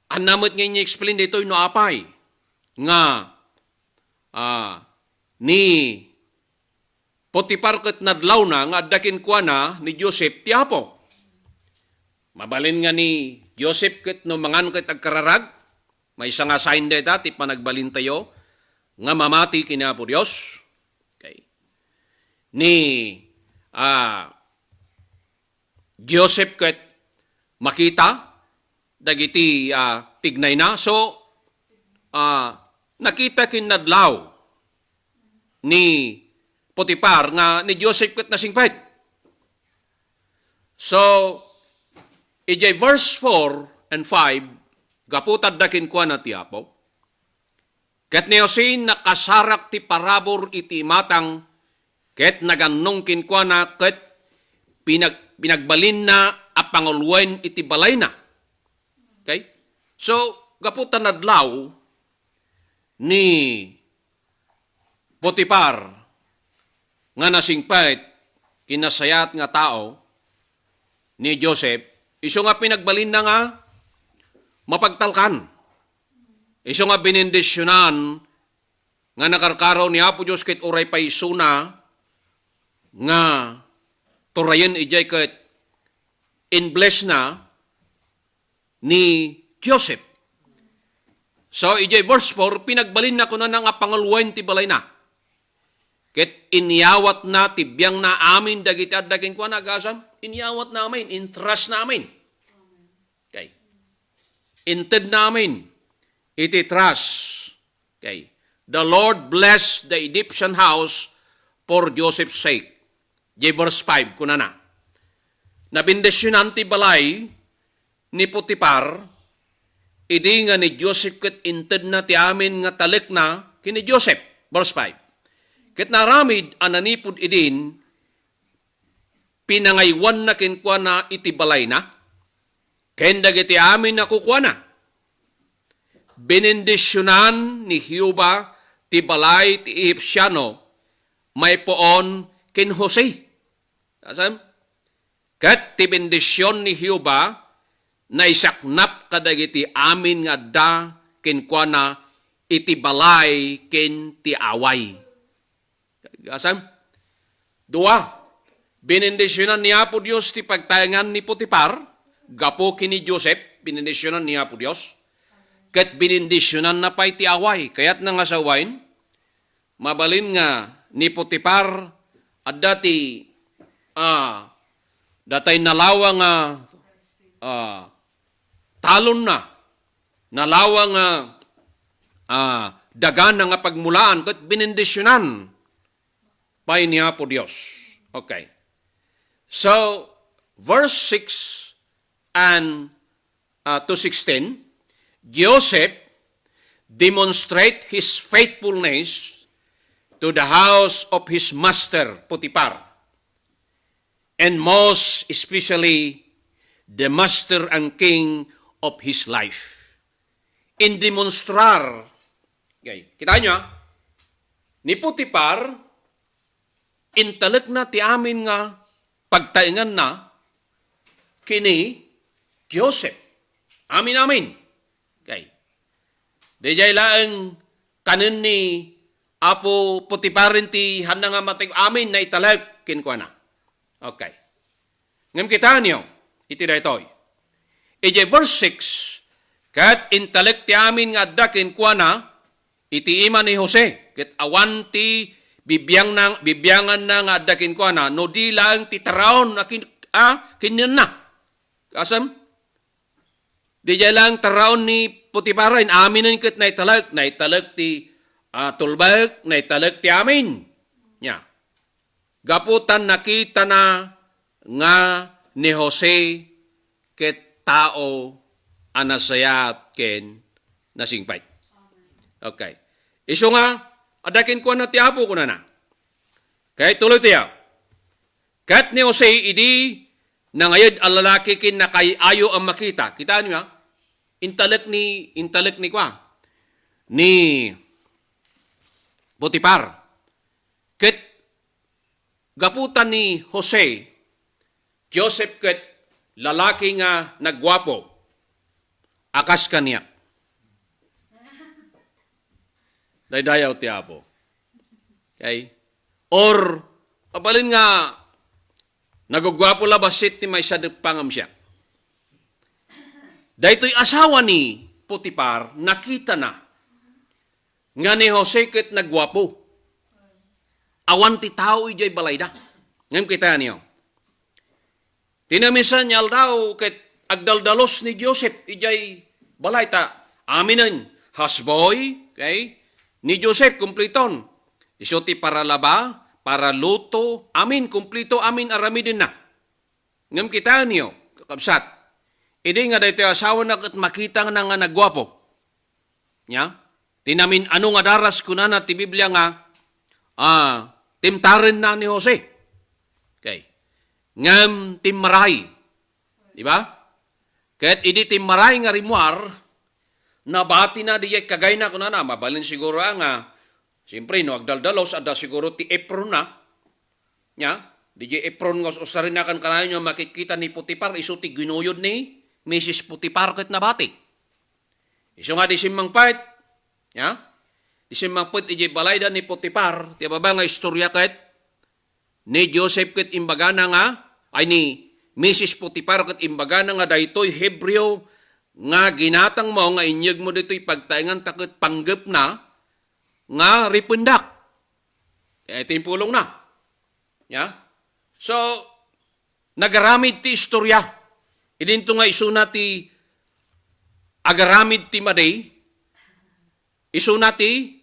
anamot nga niya-explain dito, no apay, nga, ni Putipar ket nadlaw na, nga adakin ko na, ni Joseph, ti Apo. Mabalin nga ni Joseph ket no mangan ket agkararag, may isa nga sign data, ti panagbalin tayo, nga mamati kina po Dios. Okay. Ni Joseph ket makita, dagiti tignay na. So, nakita kinadlaw ni Putipar nga ni Joseph ket nasingpet. So, ijay verse 4 and 5, gaputad dakin kwa na ti Apo. Ket ni Jose nakasarak ti parabor iti matang, ket naganong kinkwa na, ket pinagbalin na a pangulwen iti balay na. Okay? So, gaputan nadlaw ni Putipar nga nasingpet kinasayat nga tao ni Joseph, iso nga pinagbalin na nga mapagtalkan. Iso nga binindisyonan nga nakarkaraw ni Apo Diyos ket uray pa isuna nga turayen ijay ket in-bless na ni Joseph. So, ijay verse 4, pinagbalin na ko na nga pangulwen ti balay na. Ket inyawat na, tibiyang na amin, dagiti at daging kwa nagasam, inyawat namin, interest namin. Okay. Inted namin, iti trust. Okay. The Lord blessed the Egyptian house for Joseph's sake. J verse 5, kuna na. Nabindesyonan ti balay ni Putipar, idi nga ni Joseph ket inted na ti amin nga talik na kini Joseph. Verse 5. Ket naramid ananipod idin, pinangaywan na kinkwa na iti balay na, ken dagiti amin na kukwa na. Benendisyonan ni Hiuba ti balay ti Egyptiano, may poon ken Jose. Asam? Ket ti bendisyon ni Hiuba, na isaknap kadagiti amin nga da kinkwa na iti balay ken ti away. Asam? Dua, binendisyonan ni Apo Dios ti pagtayangan ni Putipar, gapo kini Joseph, binendisyonan ni Apo Dios, ket binendisyonan na pa'y ti away, kayat na nga sawain, mabalin nga ni Putipar, at dati, datay nalawa nga, talon na, nalawa nga, dagan na nga pagmulaan, ket binendisyonan, pa'y niya po Diyos. Okay. So, verse 6 and to 16, Joseph demonstrate his faithfulness to the house of his master, Putipar, and most especially the master and king of his life. In demonstrar, okay, kita nyo, ni Putipar, intalek na ti amin nga pagtaingan na kini Joseph. Amin. Okay. Diyay lang kanin ni Apo Putiparin ti handa nga matig amin na italek kinkwa na. Okay. Ngam kita niyo, iti da itoy. Ije verse 6, kat intalek ti amin nga da kinkwa na, iti ima ni Jose, ket awan ti bibiyangan na nga dakin ko na, no di lang titaraon kinyan na. Kasam? Di dyan lang taraon ni Putiparin, amin ket naitalag ti tulbag, naitalag ti amin. Nya. Gaputan nakita na nga ni Jose ket tao anasayat ken nasingpay. Okay. Iso nga, adakin ko na ti apo ko na. Kaya tuloy tiyaw. Kat ni Jose, idi na ngayad alalaki kin na kay ayo ang makita. Kitaan niyo intalek ni kwa, ni Potipar. Ket gaputan ni Jose, Joseph ket lalaki nga nagwapo, akas kaniya. Daydayaw ti apo. Okay? Or, apalin nga, nagugwapo labasit ti may sadipangam siya. Daytoy asawa ni Potipar, nakita na nga ni Jose ket nagwapo. Awan ti tao ijay balayda. Ngayon kita niyo. Tinamisan niya daw ket agdaldalos ni Joseph ijay balayta. Aminan, hasboy, okay? Ni Joseph, kumpliton. Iso ti para laba, para luto, amin, kumplito, amin, aramidin na. Ngayon kita niyo, kakabsat. Idi nga daytoy asawa na ket makita nga nga nagwapo. Nya? Tinamin ano nga daras kunana ti Biblia nga timtaren na ni Jose. Okay. Ngam timmaray. Di ba? Ket idi timmaray nga rimuar nabati na di kagay na kunana mabalin siguro nga siyempre no agdaldalos ada siguro ti Efron na. Nya? Di Efron nga usarin na kan kanayon makikita ni Potipar isu ti ginuyod ni Mrs. Potipar ket nabati. Iso nga di simmangpait, ya? Di simmangpait iji balayda ni Potipar, ti baba nga istorya ket ni Joseph ket imbagana nga ay ni Mrs. Potipar ket imbagana nga daytoy Hebreo nga ginatang mo nga inyeg mo ditoy pagtaingan taket panggep na nga ripendak. Ito yung pulong na. Ya? So, nagaramid ti istorya. Idinto nga isuna ti agaramid ti maday, isuna ti,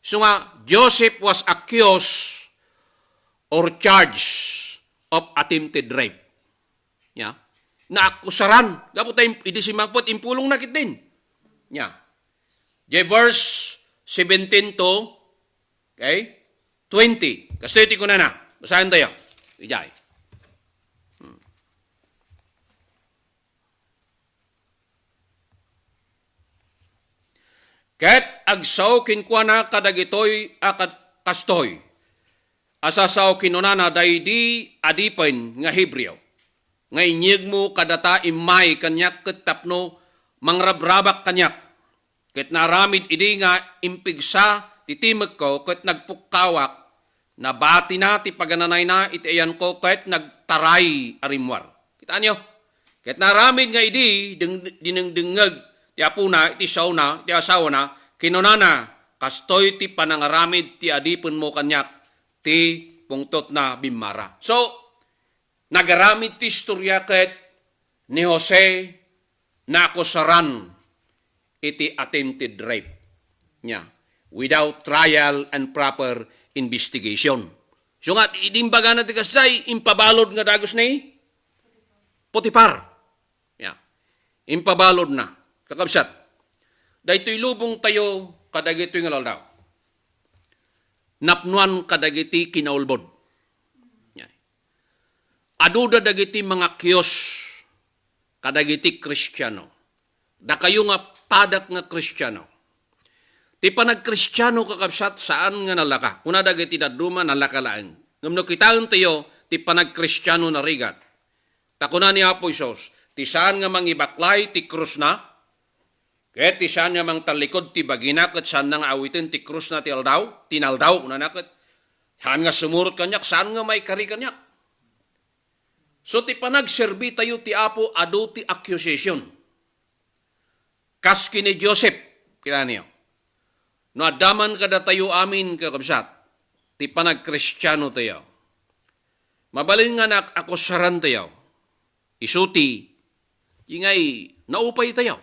so nga Joseph was accused or charged of attempted rape. Yeah. Naakusaran. Dapat tayo idisimangpot, impulong na kitin. Yeah. Verse 17 to, okay, 20. Kasi ko na. Basahin tayo. Ijay. Ket agsaw kinkwana kadagitoy kastoy. Asasaw kinunana daydi adipen nga Hebreo. Nga inyeg mo kadata imay kanyak ket tapno mangrabrabak kanyak. Ket naramid idi nga impigsa titimeg ko ket nagpukawak nabati na ti pagananay na itiayan ko ket nagtaray arimwar. Kita nyo? Ket naramid nga idi dinengdengeg ti apuna, iti sauna, ti asawa na, kinunana, kastoy ti panangaramid ti adipon mo kanyak, ti pungtot na bimara. So, nagaramid ti istorya ket ni Jose na akusaran iti attempted rape niya without trial and proper investigation. So nga, idimbaga na ti kasay, impabalod nga dagos ni Potipar. Yeah. Impabalod na. Kakabsat, daytoy lubong tayo kadagitoy nga laldaw. Napnuan kadagiti kinaulbod. Aduda dagiti mga kiyos kadagiti Kristiyano. Da kayo nga padak nga Kristiyano. Ti panag-Kristiyano kakabsat saan nga nalaka. Kuna dagiti daduma nalakalaan. Ngumno kitaon tayo ti panag-Kristiyano na rigat. Takuna ni Apo Isos, ti saan nga mangibaklay ti krus na, ket ti saan nga mang talikod ti bagina ket saan nga awitin ti krus na ti aldaw, tinaldaw kuna nakit. Saan nga sumurot kanyak, saan nga may kari kanyak. So ti panagserbi tayo ti Apo adu ti accusation. Kas kini Joseph, kila niyo. No adaman kada tayo amin kakabsat, ti panag-Kristiyano tayo. Mabalin nga akusaran tayo. isuti, ingay naupay tayo.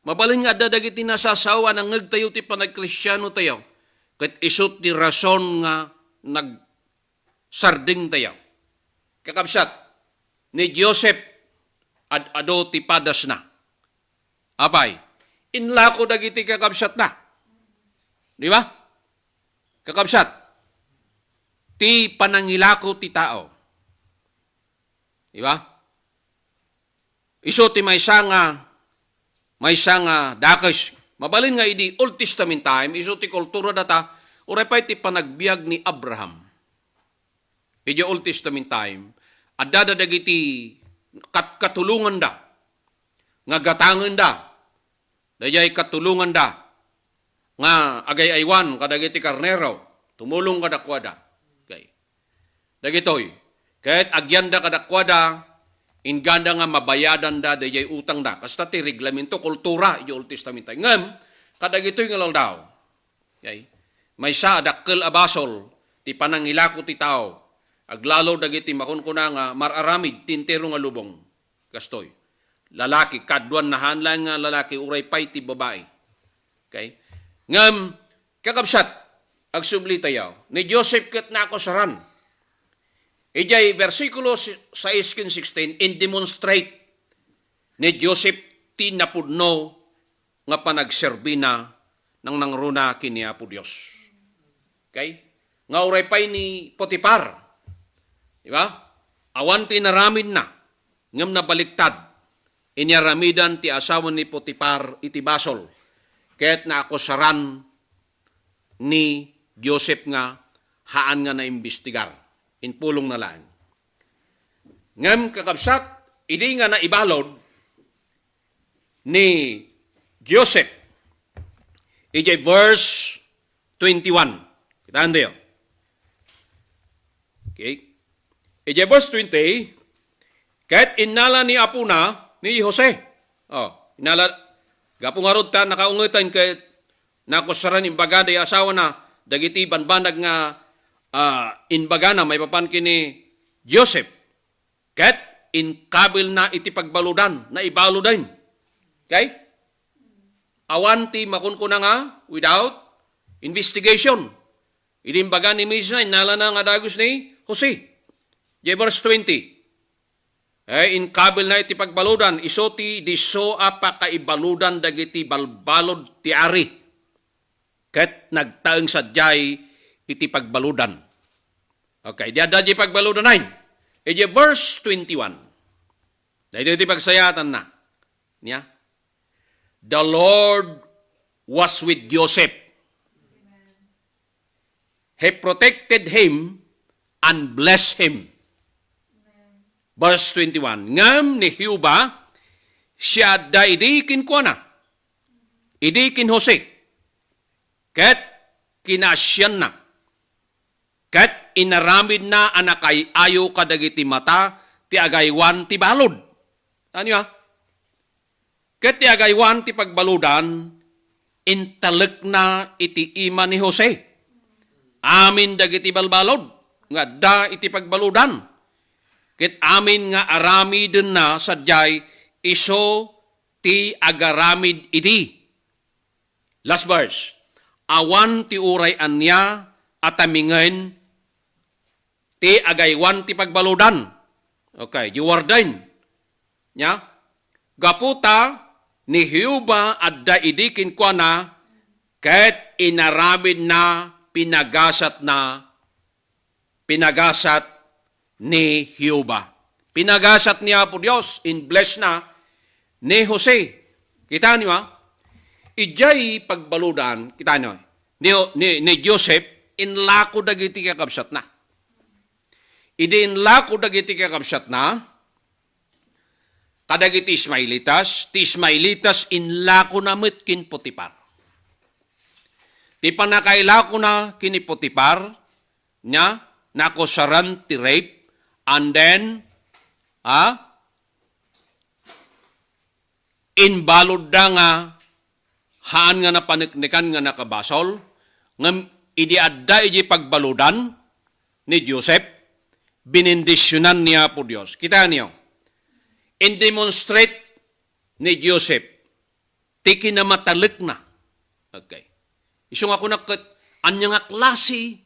Mabalin nga dadagiti nasasawa ng ngagtayo ti panagkristyano tayo. Kat isut ti rason nga nagsarding tayo. Kakabsat, ni Joseph ado ti padas na. Apay, inlako dagiti kakabsat na. Di ba? Kakabsat, ti panangilako ti tao. Di ba? Iso ti may sanga dakes. Mabalin nga idi Old Testament time, iso ti kultura data, uray pa ti panagbiag ni Abraham. Idi Old Testament time, adda dagiti katulungan da, nga gatangan da, dayay katulungan da, nga agay aywan kadagiti karnero, tumulong kadakwada. Okay. Dagitoy, kahit agyan da kadakwada, inganda nga mabayadan da, dayay utang da. Kasta ti reglamento, kultura, yung Old Testament. Ngam, kadagitoy nga daw. Okay? May sa adakkel abasol, ti panangilako ti tao. Aglalo dagiti makunkuna nga mararamid, tintero nga lubong. Kastoy. Lalaki, kadwan na hanlang nga lalaki, uray pay ti babae. Okay? Ngam, kakabsat, agsubli tayo. Ni Joseph kat na ako saran. Ijay versikulo 6-16 in demonstrate ni Joseph ti napudno nga panagserbina ng nangruna kini Apo Dios. Okay? Nga uray pay ni Potiphar. Di ba? Awan ti naramid na. Ngam nabaliktad. Inyaramidan ti asawa ni Potiphar iti basol. Kaya't na ako saran ni Joseph nga haan nga naimbestigar. Inpulong na lang. Ngam kakabsat, hindi nga naibalod ni Joseph. Ijay verse 21. Kitaan tayo. Okay. Ijay verse 20, kahit inala ni Apuna ni Jose. Inala, gapong harod ta, nakaungitan kahit nakusaran imbaga day asawa na, dagiti banbanag nga inbagana may papan kini Joseph ket inkabil na iti pagbaludan na ibaludan. Okay? Awanti makunkuna nga without investigation. Inimbaga ni Misa inala na nga dagos ni Jose. Verse 20. Inkabil na iti pagbaludan isoti diso apa kaibaludan dagiti balbalod ti ari. Ket nagtaeng sadyay iti pagbaludan. Okay, diada di pagbaludan 9. Verse 21. Dahil iti pagsayatan na. Niya? The Lord was with Joseph. He protected him and blessed him. Verse 21. Ngam ni Hiuba, siya da idikin ko na. Idikin Jose. Ket kinasyan na. Ket inaramid na anakay ayo kadagiti mata ti agaywan ti balod. Ano ya? Ket ti agaywan ti pagbaludan intalek na iti ima ni Jose. Amin dagiti balbalod nga da iti pagbaludan. Ket amin nga aramiden na sadyay iso ti agaramid iti. Last verse. Awan ti uray anya atamingen ti agaywan ti pagbaludan. Okay, Jordan. Nya? Gaputa ni Hiuba adda idikin kwa na ket inaramid na pinagasat ni Hiuba. Pinagasat niya po Diyos in bless na ni Jose. Kita niyo ijay pagbaludan, kita niyo ni Joseph inlako dagiti kakabsat na. Idinlako dagiti kakabsat na, kadagiti Ismailitas inlako na met kin Potiphar. Ti panakailako na kini Potiphar, nya, nakosaran ti rape, and then, inbalod da nga, haan nga napaniknikan nga nakabasol, ngam idi adda iji pagbaludan ni Joseph, binindisyonan niya po Diyos. Kita niyo, in demonstrate ni Joseph, ti kinamatalik na. Okay. Iso nga ko nakat, anya nga klase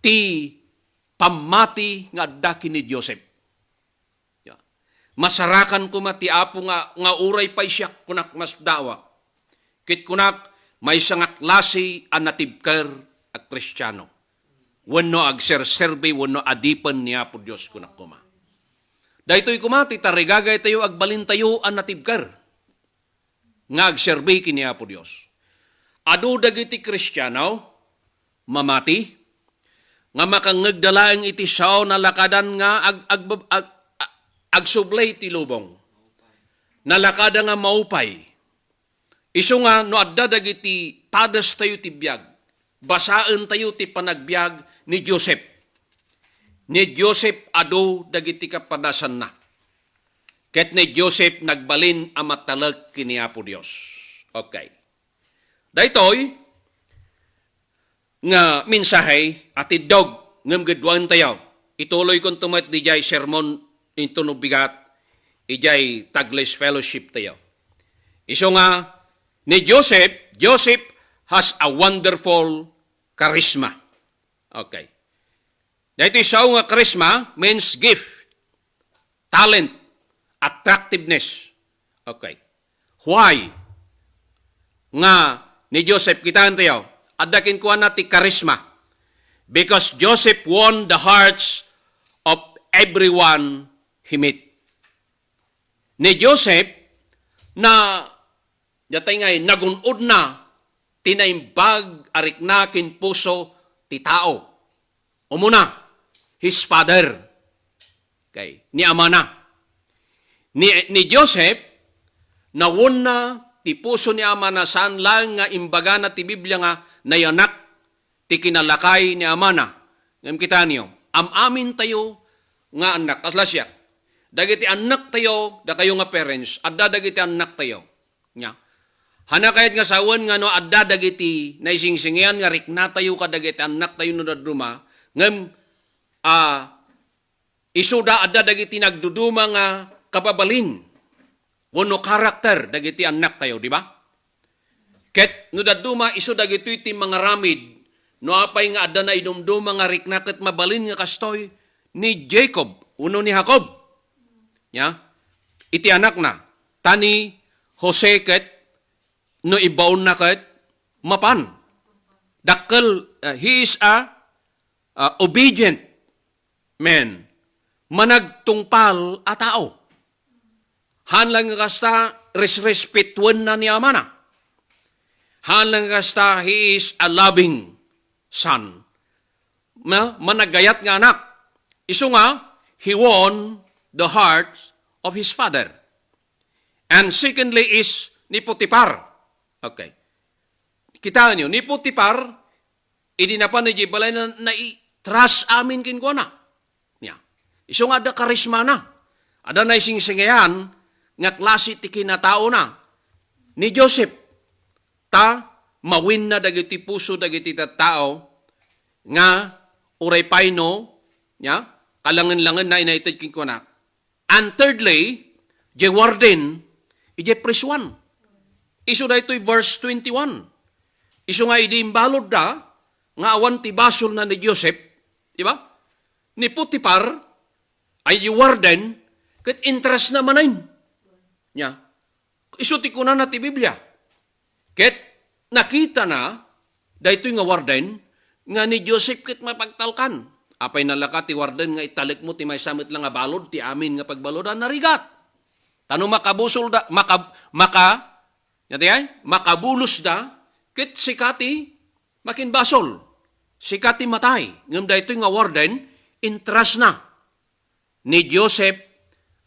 ti pamati nga daki ni Joseph. Yeah. Masarakan ko mati apo nga uray pa siya kunak mas dawa. Kit kunak may nga klase ang natibker at Kristiyano. Wano agserserbe, wano adipan niya po Diyos kunak kuma. Dahito'y kumati, tarigagay tayo agbalin tayo ang natibker. Nga agserbe kiniya po Diyos. Adu dagiti Kristiyano, mamati, nga makangagdalaang iti sao na lakadan nga agsublay ti lubong. Nalakada nga maupay. Iso nga, no adda dagiti padas tayo ti biyag. Basaan tayo ti panagbiag ni Joseph. Ni Joseph ado dagiti kapadasan na. Ket ni Joseph nagbalin amatalag kiniya po Diyos. Okay. Daytoy nga mensahe at idog ngem gedwan tayo. Ituloy kon tumat di jay sermon into no bigat ijay Taglis Fellowship tayo. Iso nga ni Joseph has a wonderful charisma. Okay. Dahito isaw nga charisma means gift, talent, attractiveness. Okay. Why? Nga ni Joseph kitaan tayo, adakin ko na ti charisma. Because Joseph won the hearts of everyone he met. Ni Joseph na yatay ngay nagunod na tinaimbag arik na kin puso ti tao. Umuna, his father. Okay, ni Amana. Ni Joseph, nawon na ti puso ni Amana saan lang nga imbaga na ti Biblia nga nayanak ti kinalakay ni Amana. Ngam kita niyo, amin tayo nga anak. Aslasya, dagiti anak tayo, da kayo nga parents, adda dagiti anak tayo. Nya. Hana kahit nga sawan nga no adda dagiti naisingsingian nga rikna tayo ka dagiti anak tayo no daduma ngem isuda adda dagiti nagduduma nga kababalin wano karakter dagiti anak tayo, di ba? Ket no daduma isu dagiti ti mga ramid no apay nga adda na idumduma nga rikna ket mabalin nga kastoy ni Jacob uno ni Jacob. Ya? Iti anak na tani Jose ket no ibaon na ket mapan. Dakkel he is a obedient man. Managtungpal a tao. Hanlang kasta respetuan na ni Amana. Hanlang kasta he is a loving son. Managayat nga anak. Isu nga, he won the heart of his father. And secondly is ni Potiphar. Okay. Kita niyo, ni Potiphar, idinapan ni Jibalay na i-trust amin kinko na. Yeah. Iso nga ada karisma na. Ada na isingsingayan, nga klase ti kinatao na. Ni Joseph, mawin na dagiti puso dagiti tao, nga uray payno, yeah, kalangan-langan na united kinko na. And thirdly, je warden, ije priswan. Isu da ito'y verse 21. Isu nga idimbalod da, nga awan ti basol na ni Joseph, di ba? Ni Potiphar, ay warden, ket interest na manayin. Nya. Isu ti kunan na ti Biblia. Ket nakita na, da ito'y nga warden, nga ni Joseph ket mapagtalkan. Apay nalaka ti warden nga italik mo ti may samit lang nga balod, ti amin nga pagbalodan narigat. Tano makabusol da, makabulos da, kit sikati makinbasol. Sikati matay. Ngam da ito nga warden, interest na. Ni Joseph,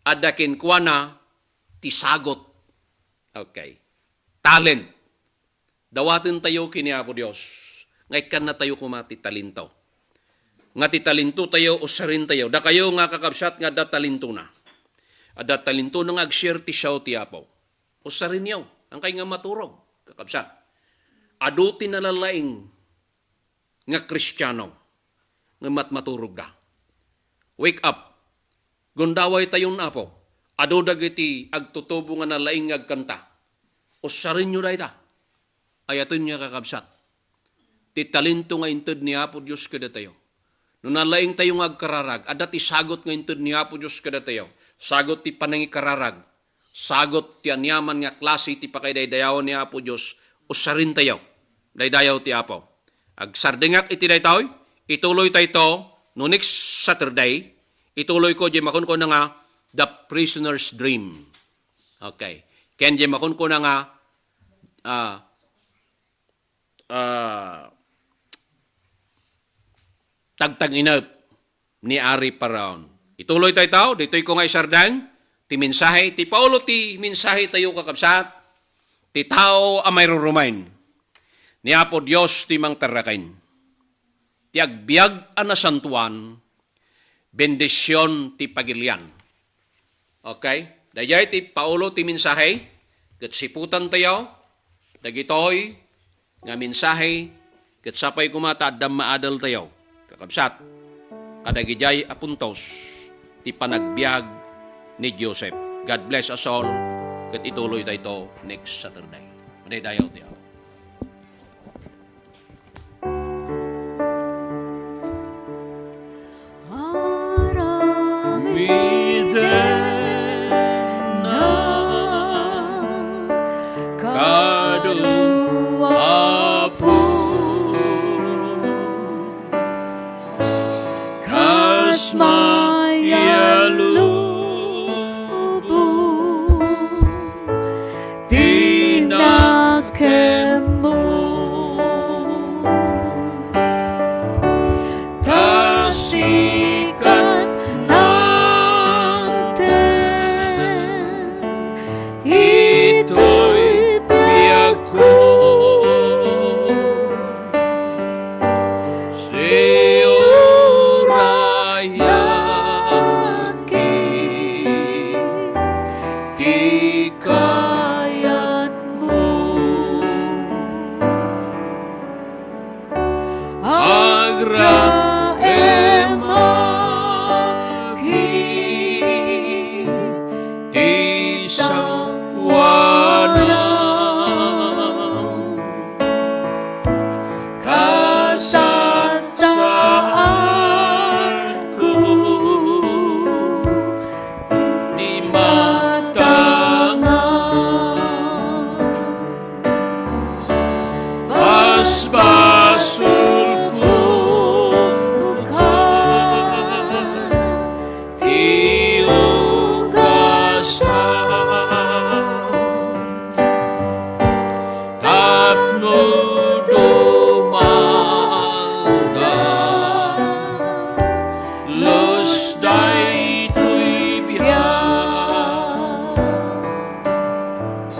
adakin kwa na, tisagot. Okay. Talent. Dawatin tayo kiniya po Diyos. Ngay kan na tayo kumati talento. Nga ti talento tayo, usarin tayo. Da kayo nga kakabsat nga da talento na. Ada talento nang ag-share ti siyaw ti apaw. Usarin yaw. Ang kay nga maturog, kakabsat. Ado tinalalaing nga Kristiyano nga maturog da. Wake up. Gundaway tayon apo. ado dagiti agtutubo nga nalaing agkanta. Usarin nyo na ita. Ayaton niya kakabsat. Ti talento nga inted ni Apo Diyos kada tayo. No nalaing tayo nga agkararag, adat isagot nga inted ni Apo Diyos kada tayo. Sagot ti panangikararag. Sagot ti anyaman nga klase ti pakaidaydayawon ni Apo Diyos. Usarin tayo. Daydayaw ti Apo. Agsardingak iti daytaw, ituloy tayo ito, no next Saturday, ituloy ko, di makon ko na nga, The Prisoner's Dream. Okay. Ken di makon ko na nga, tagtag-inap ni Ari Paraon. Ituloy tayo tao, dito'y ko nga isardang, ti mensahe, ti Paulo ti mensahe tayo kakabsat, ti tao amay rurumain, ni Apo Diyos ti mang tarakain. Ti agbiag anasantuan, bendisyon ti pagilian. Okay? Dayay ti Paulo ti mensahe, kat siputan tayo, dagitoy, nga mensahe, kat sapay kumata, adam maadal tayo. Kakabsat, kadagijay apuntos, ti panagbiag ni Joseph. God bless us all, kat ituloy tayo ito next Saturday. Manaydayaw tayo.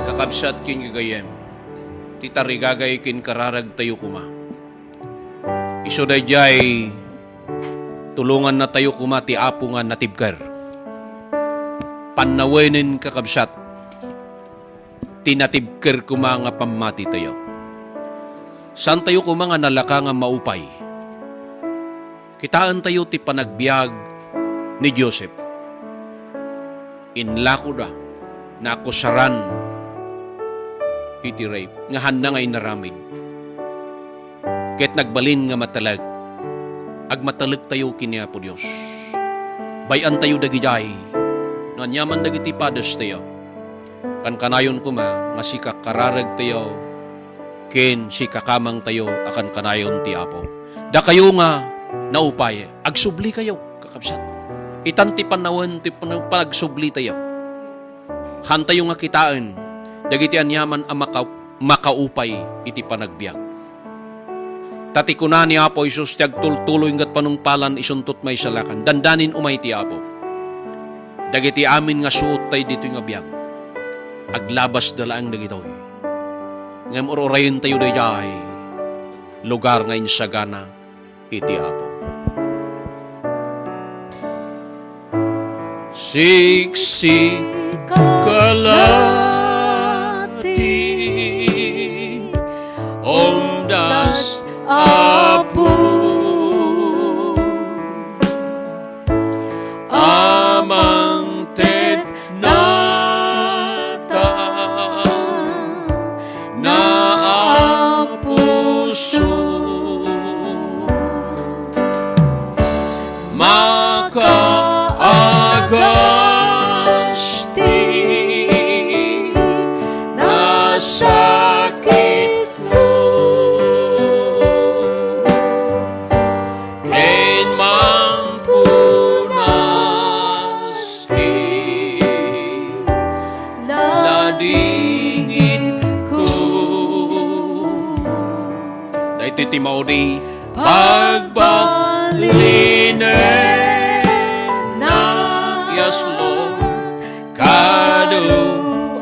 Kakabsat kin gagayem, titarigagay kin kararag tayo kuma. Iso dayjay, tulungan na tayo kuma ti apo nga natibkar. Panawainin kakabsat, tinatibkar kuma nga pamati tayo. San tayo kuma nga nalaka nga maupay? Kitaan tayo ti panagbiag ni Joseph. Inlako da, na akusaran iti rape, nga handa nga inaramid. Ket nagbalin nga matalag, agmatalag tayo kini Apo Dios. Bayan tayo dagijay, no anyaman dagiti padas tayo. Kan kanayon kuma, nga si kakararag tayo, ken si kakamang tayo, akan kanayon ti Apo. Da kayo nga, naupay, agsubli kayo, kakabsat. Itanti panawan, ti panagsubli tayo. Hantayo nga kitaan, dagiti anyaman ang makaupay iti panagbiag. Tati kuna ni Apo Isus, tiyag tultuloy ngat panungpalan isuntot may salakan. Dandanin umay ti Apo. Dagiti amin nga suot tayo dito nga biag. Aglabas dalaang dagitoy. Ngam urorayin tayo dayay, lugar nga insagana iti Apo. Siksi kalati omdas Apo amang tet na sakit ko. Ken mampunas ti ladingin ko. Dahito ti maudi pagbaliner na yaslo kado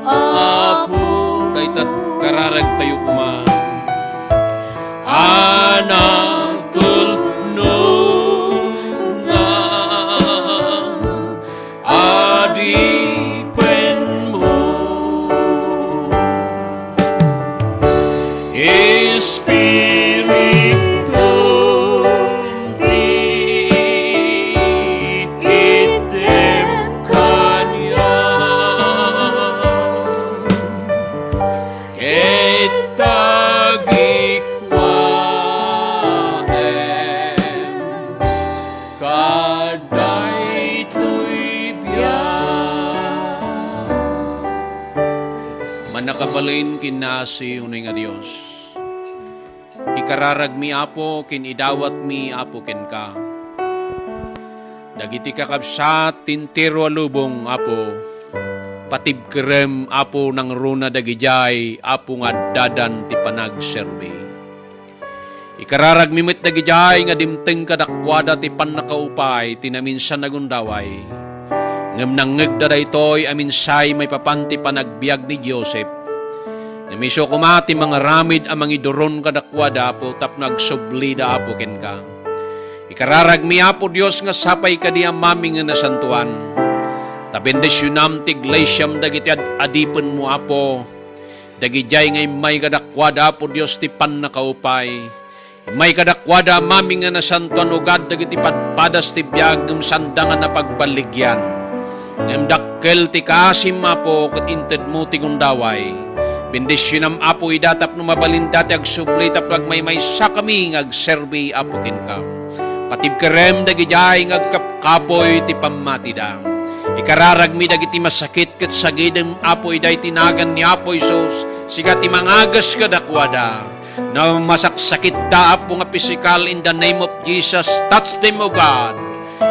apo. Dahito kararag tayo kuma anak tulnog na adipen mo. Espiritu ti item kanya ketagikwaem kaday to'y biyak. Manakabalin kinasi unay nga Diyos. Ikararag mi apo, kin idawat mi apo ken ka. Dagiti kakabsat, tintero alubong apo. Patibkerem apo ng runa dagijay, apo nga dadan ti panagserbi. Ikararag mi met dagijay, nga dimteng kadakwada ti panakaupay, tinaminsan nagundaway. Ngem nangeg da daytoy aminsay may papanti panagbiag ni Joseph. Namiso kumati mga ramid ang mga idoron kadakwada apo tap nagsublida apo ken ka. Ikararag mi apo Dios nga sapay kadiya mami nga nasantuan. Tabendesyunam ti iglesyam dagiti adipen mo apo. Dagijay ngay may kadakwada apo Dios ti pannakaupay. May kadakwada mami nga nasantuan ugad dagiti padpadas ti biag ngem sandangan na pagbaligyan. Ngem dakkel ti kasim apo ket inted mo ti gundaway. Bendisyonam apo idatap no mabalindati ag subli taplag may sa kami ngagserbi apo ken ka. Patibkerem dagijay ngagkapkapoy ti pammatida. Ikararag mi dagiti masakit ket sagidem apo iday tinagan ni Apo Isus siga ti mangagas kadakwada. Na masaksakit da apo nga physical in the name of Jesus. Touch them o God.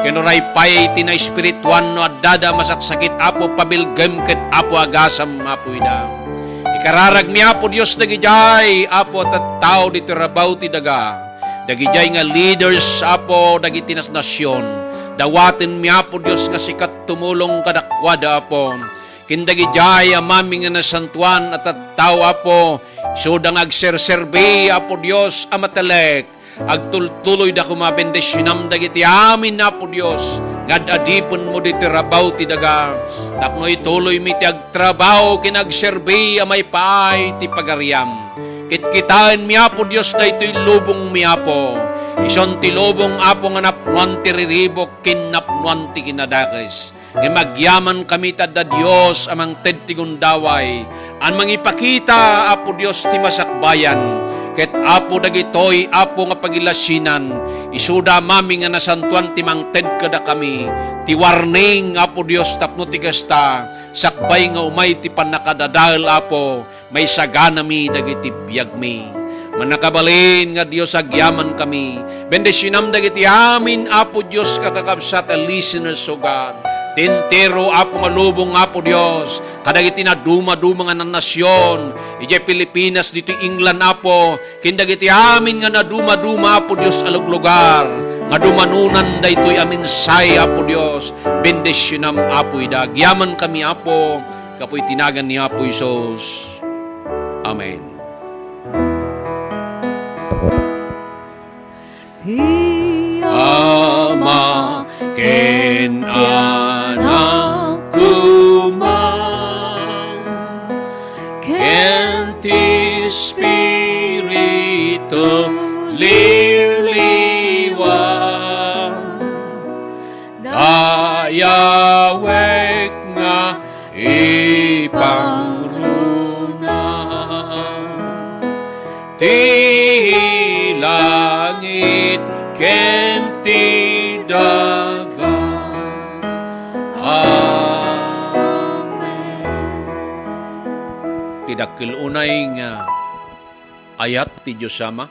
Kinuray pay tina espirituan no adada masaksakit apo pabilgem ket apo agasam apo ida. Ikararag mi apo Dios dagijay apo tattao dito rabaw ti daga. Dagijay nga leaders apo dagiti nas nasyon. Dawaten mi apo Dios nga sikat tumulong kadakwada apo. Kindagijay amami nga nasantuan at tattao apo. Sudang agserserbi apo Dios amatalek. Agtultuloy da kumabendesynam dagiti amin apo Dios. Ngadadipon mo diti rabaw ti daga. Tapno ituloy mi ti agtrabaho kinagserbi amay paay ti pagariam. Kitkitaan mi apo Dios da ito'y lubong mi apo. Ison ti lubong apo nga napnuan ti riribok kinapnuan ti kinadakes. Nga magyaman kami tada Dios amang ted ti gundaway. An mangipakita apo Dios ti masakbayan. Ket apo dagitoy apo nga pagilasinan isuda mami nga nasantuan ti mangted kada kami ti warning apo Dios tapno ti gasta sakbay nga umay ti panakadadael apo may sagana mi dagiti biag mi manakabalin nga Dios agyaman kami bendisyonam dagiti amin apo Dios kakakabsat a listeners o God tintero apo nga lubong apo Dios kadagiti na duma-duma nga nasyon ije Pilipinas dito England apo kindagiti amin nga na duma-duma apo Dios alog lugar nga dumanunan daytoy amin say apo Dios bendisyonam apo ida gyaman kami apo kapoy tinagan ni Apo Isus. Amen. Ama ken anak kumang ken ti Espiritu liliwan dayawek nga ipangruna ti langit ken ti daga. Amen. Tidak kilunay nga ayat ti Diyos Ama.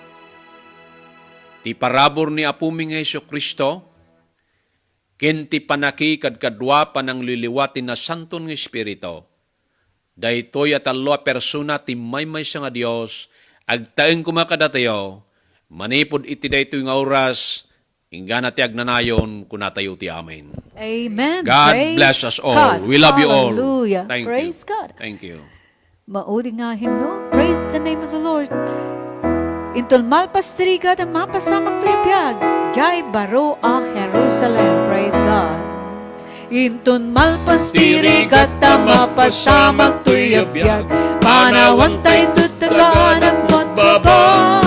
Ti parabor ni Apuming Heso Kristo, ken ti panaki kadkadwa panang liliwatin na santon ng Espiritu. Daytoy at alwa persona ti maymay siya nga Diyos, agtaeng kumakadatayo, manipod iti daytoy nga oras, ingana ti agnanayon kunatayo ti amen. Amen. God Praise bless us all. God. We love you all. Hallelujah. Thank Praise you. God. Thank you. Maudi nga himno. Praise the name of the Lord. Intol malpastiriga da mapasamak to ipyag. Jai baro a Jerusalem. Praise God. Intun malpastiriga da mapasamak to ipyag. Panawantay tutagan at magbabag.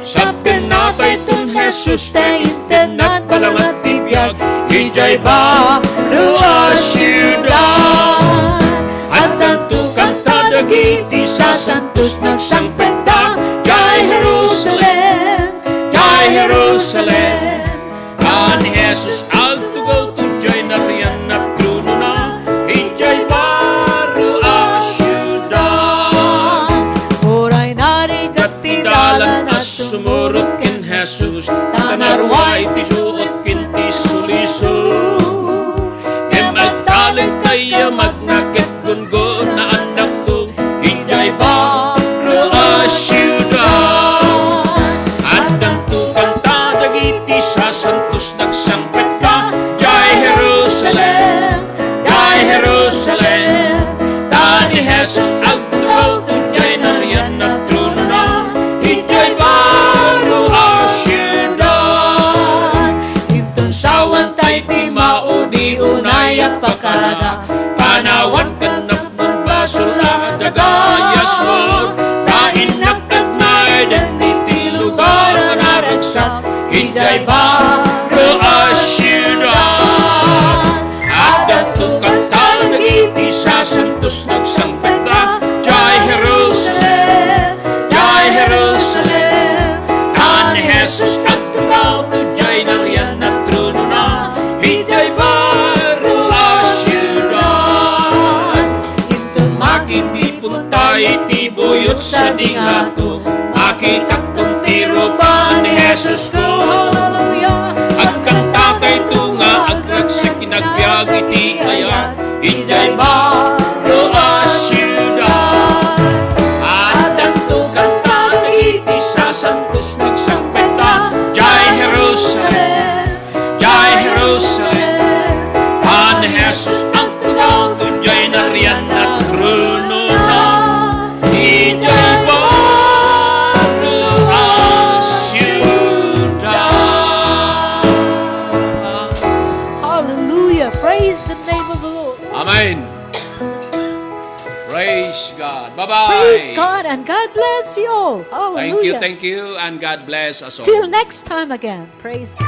Sabten natay tun Jesus te intenat palangat tibiyag. Ijay baro a siyudad. At ang tukang tadagiti sa santos ng sangpenta. Jai Jerusalem, Jai Jerusalem. Kan Jesus agtugaw tunjay na riyan na truno na, ijay baro a siyudad. Oray narigat ti dalan at Sumurot kin Jesus, tanarway ti suot kin ti suliso. Kem agtalent kaya magnakit kun na anak to, ijay baro a siyudad. At ang tukang tadagiti sa santos nagsangpeta, Jai Jerusalem, Jai Jerusalem. Tani Jesus agtugaw tunjay na riyan na truno na, ijay baro a siyudad. Intun sawan tay ti maudi unay at pakada. Panawan ka na magbasura, dagayas mo, kain nagkagnay, dan iti lugar nga naragsak, ijay baro a siyudad. At ang tukang talagiti sa santos nagsangpeta, Jai Jerusalem, Jai Jerusalem. Kan Jesus at tukaw, tujay na riyan na truno na, ijay baro a siyudad. Intun Makindi punta iti buyot sa dingato, makitak kong tiro pa ni Jesus ko. Hallelujah. Agkanta kay tunga, agragsik kinagbiag iti ayat, ijay baro a siyudad. At ang tukang iti sa santos nagsangpeta, Jai Jerusalem, Jai Jerusalem. Kan Jesus ang tugaw, tunjay na riyan na truno na, ijay baro a siyudad. Hallelujah. Praise the name of the Lord. Amen. Praise God. Bye-bye. Praise God and God bless you all. Hallelujah. Thank you, and God bless us all. Till next time again. Praise God.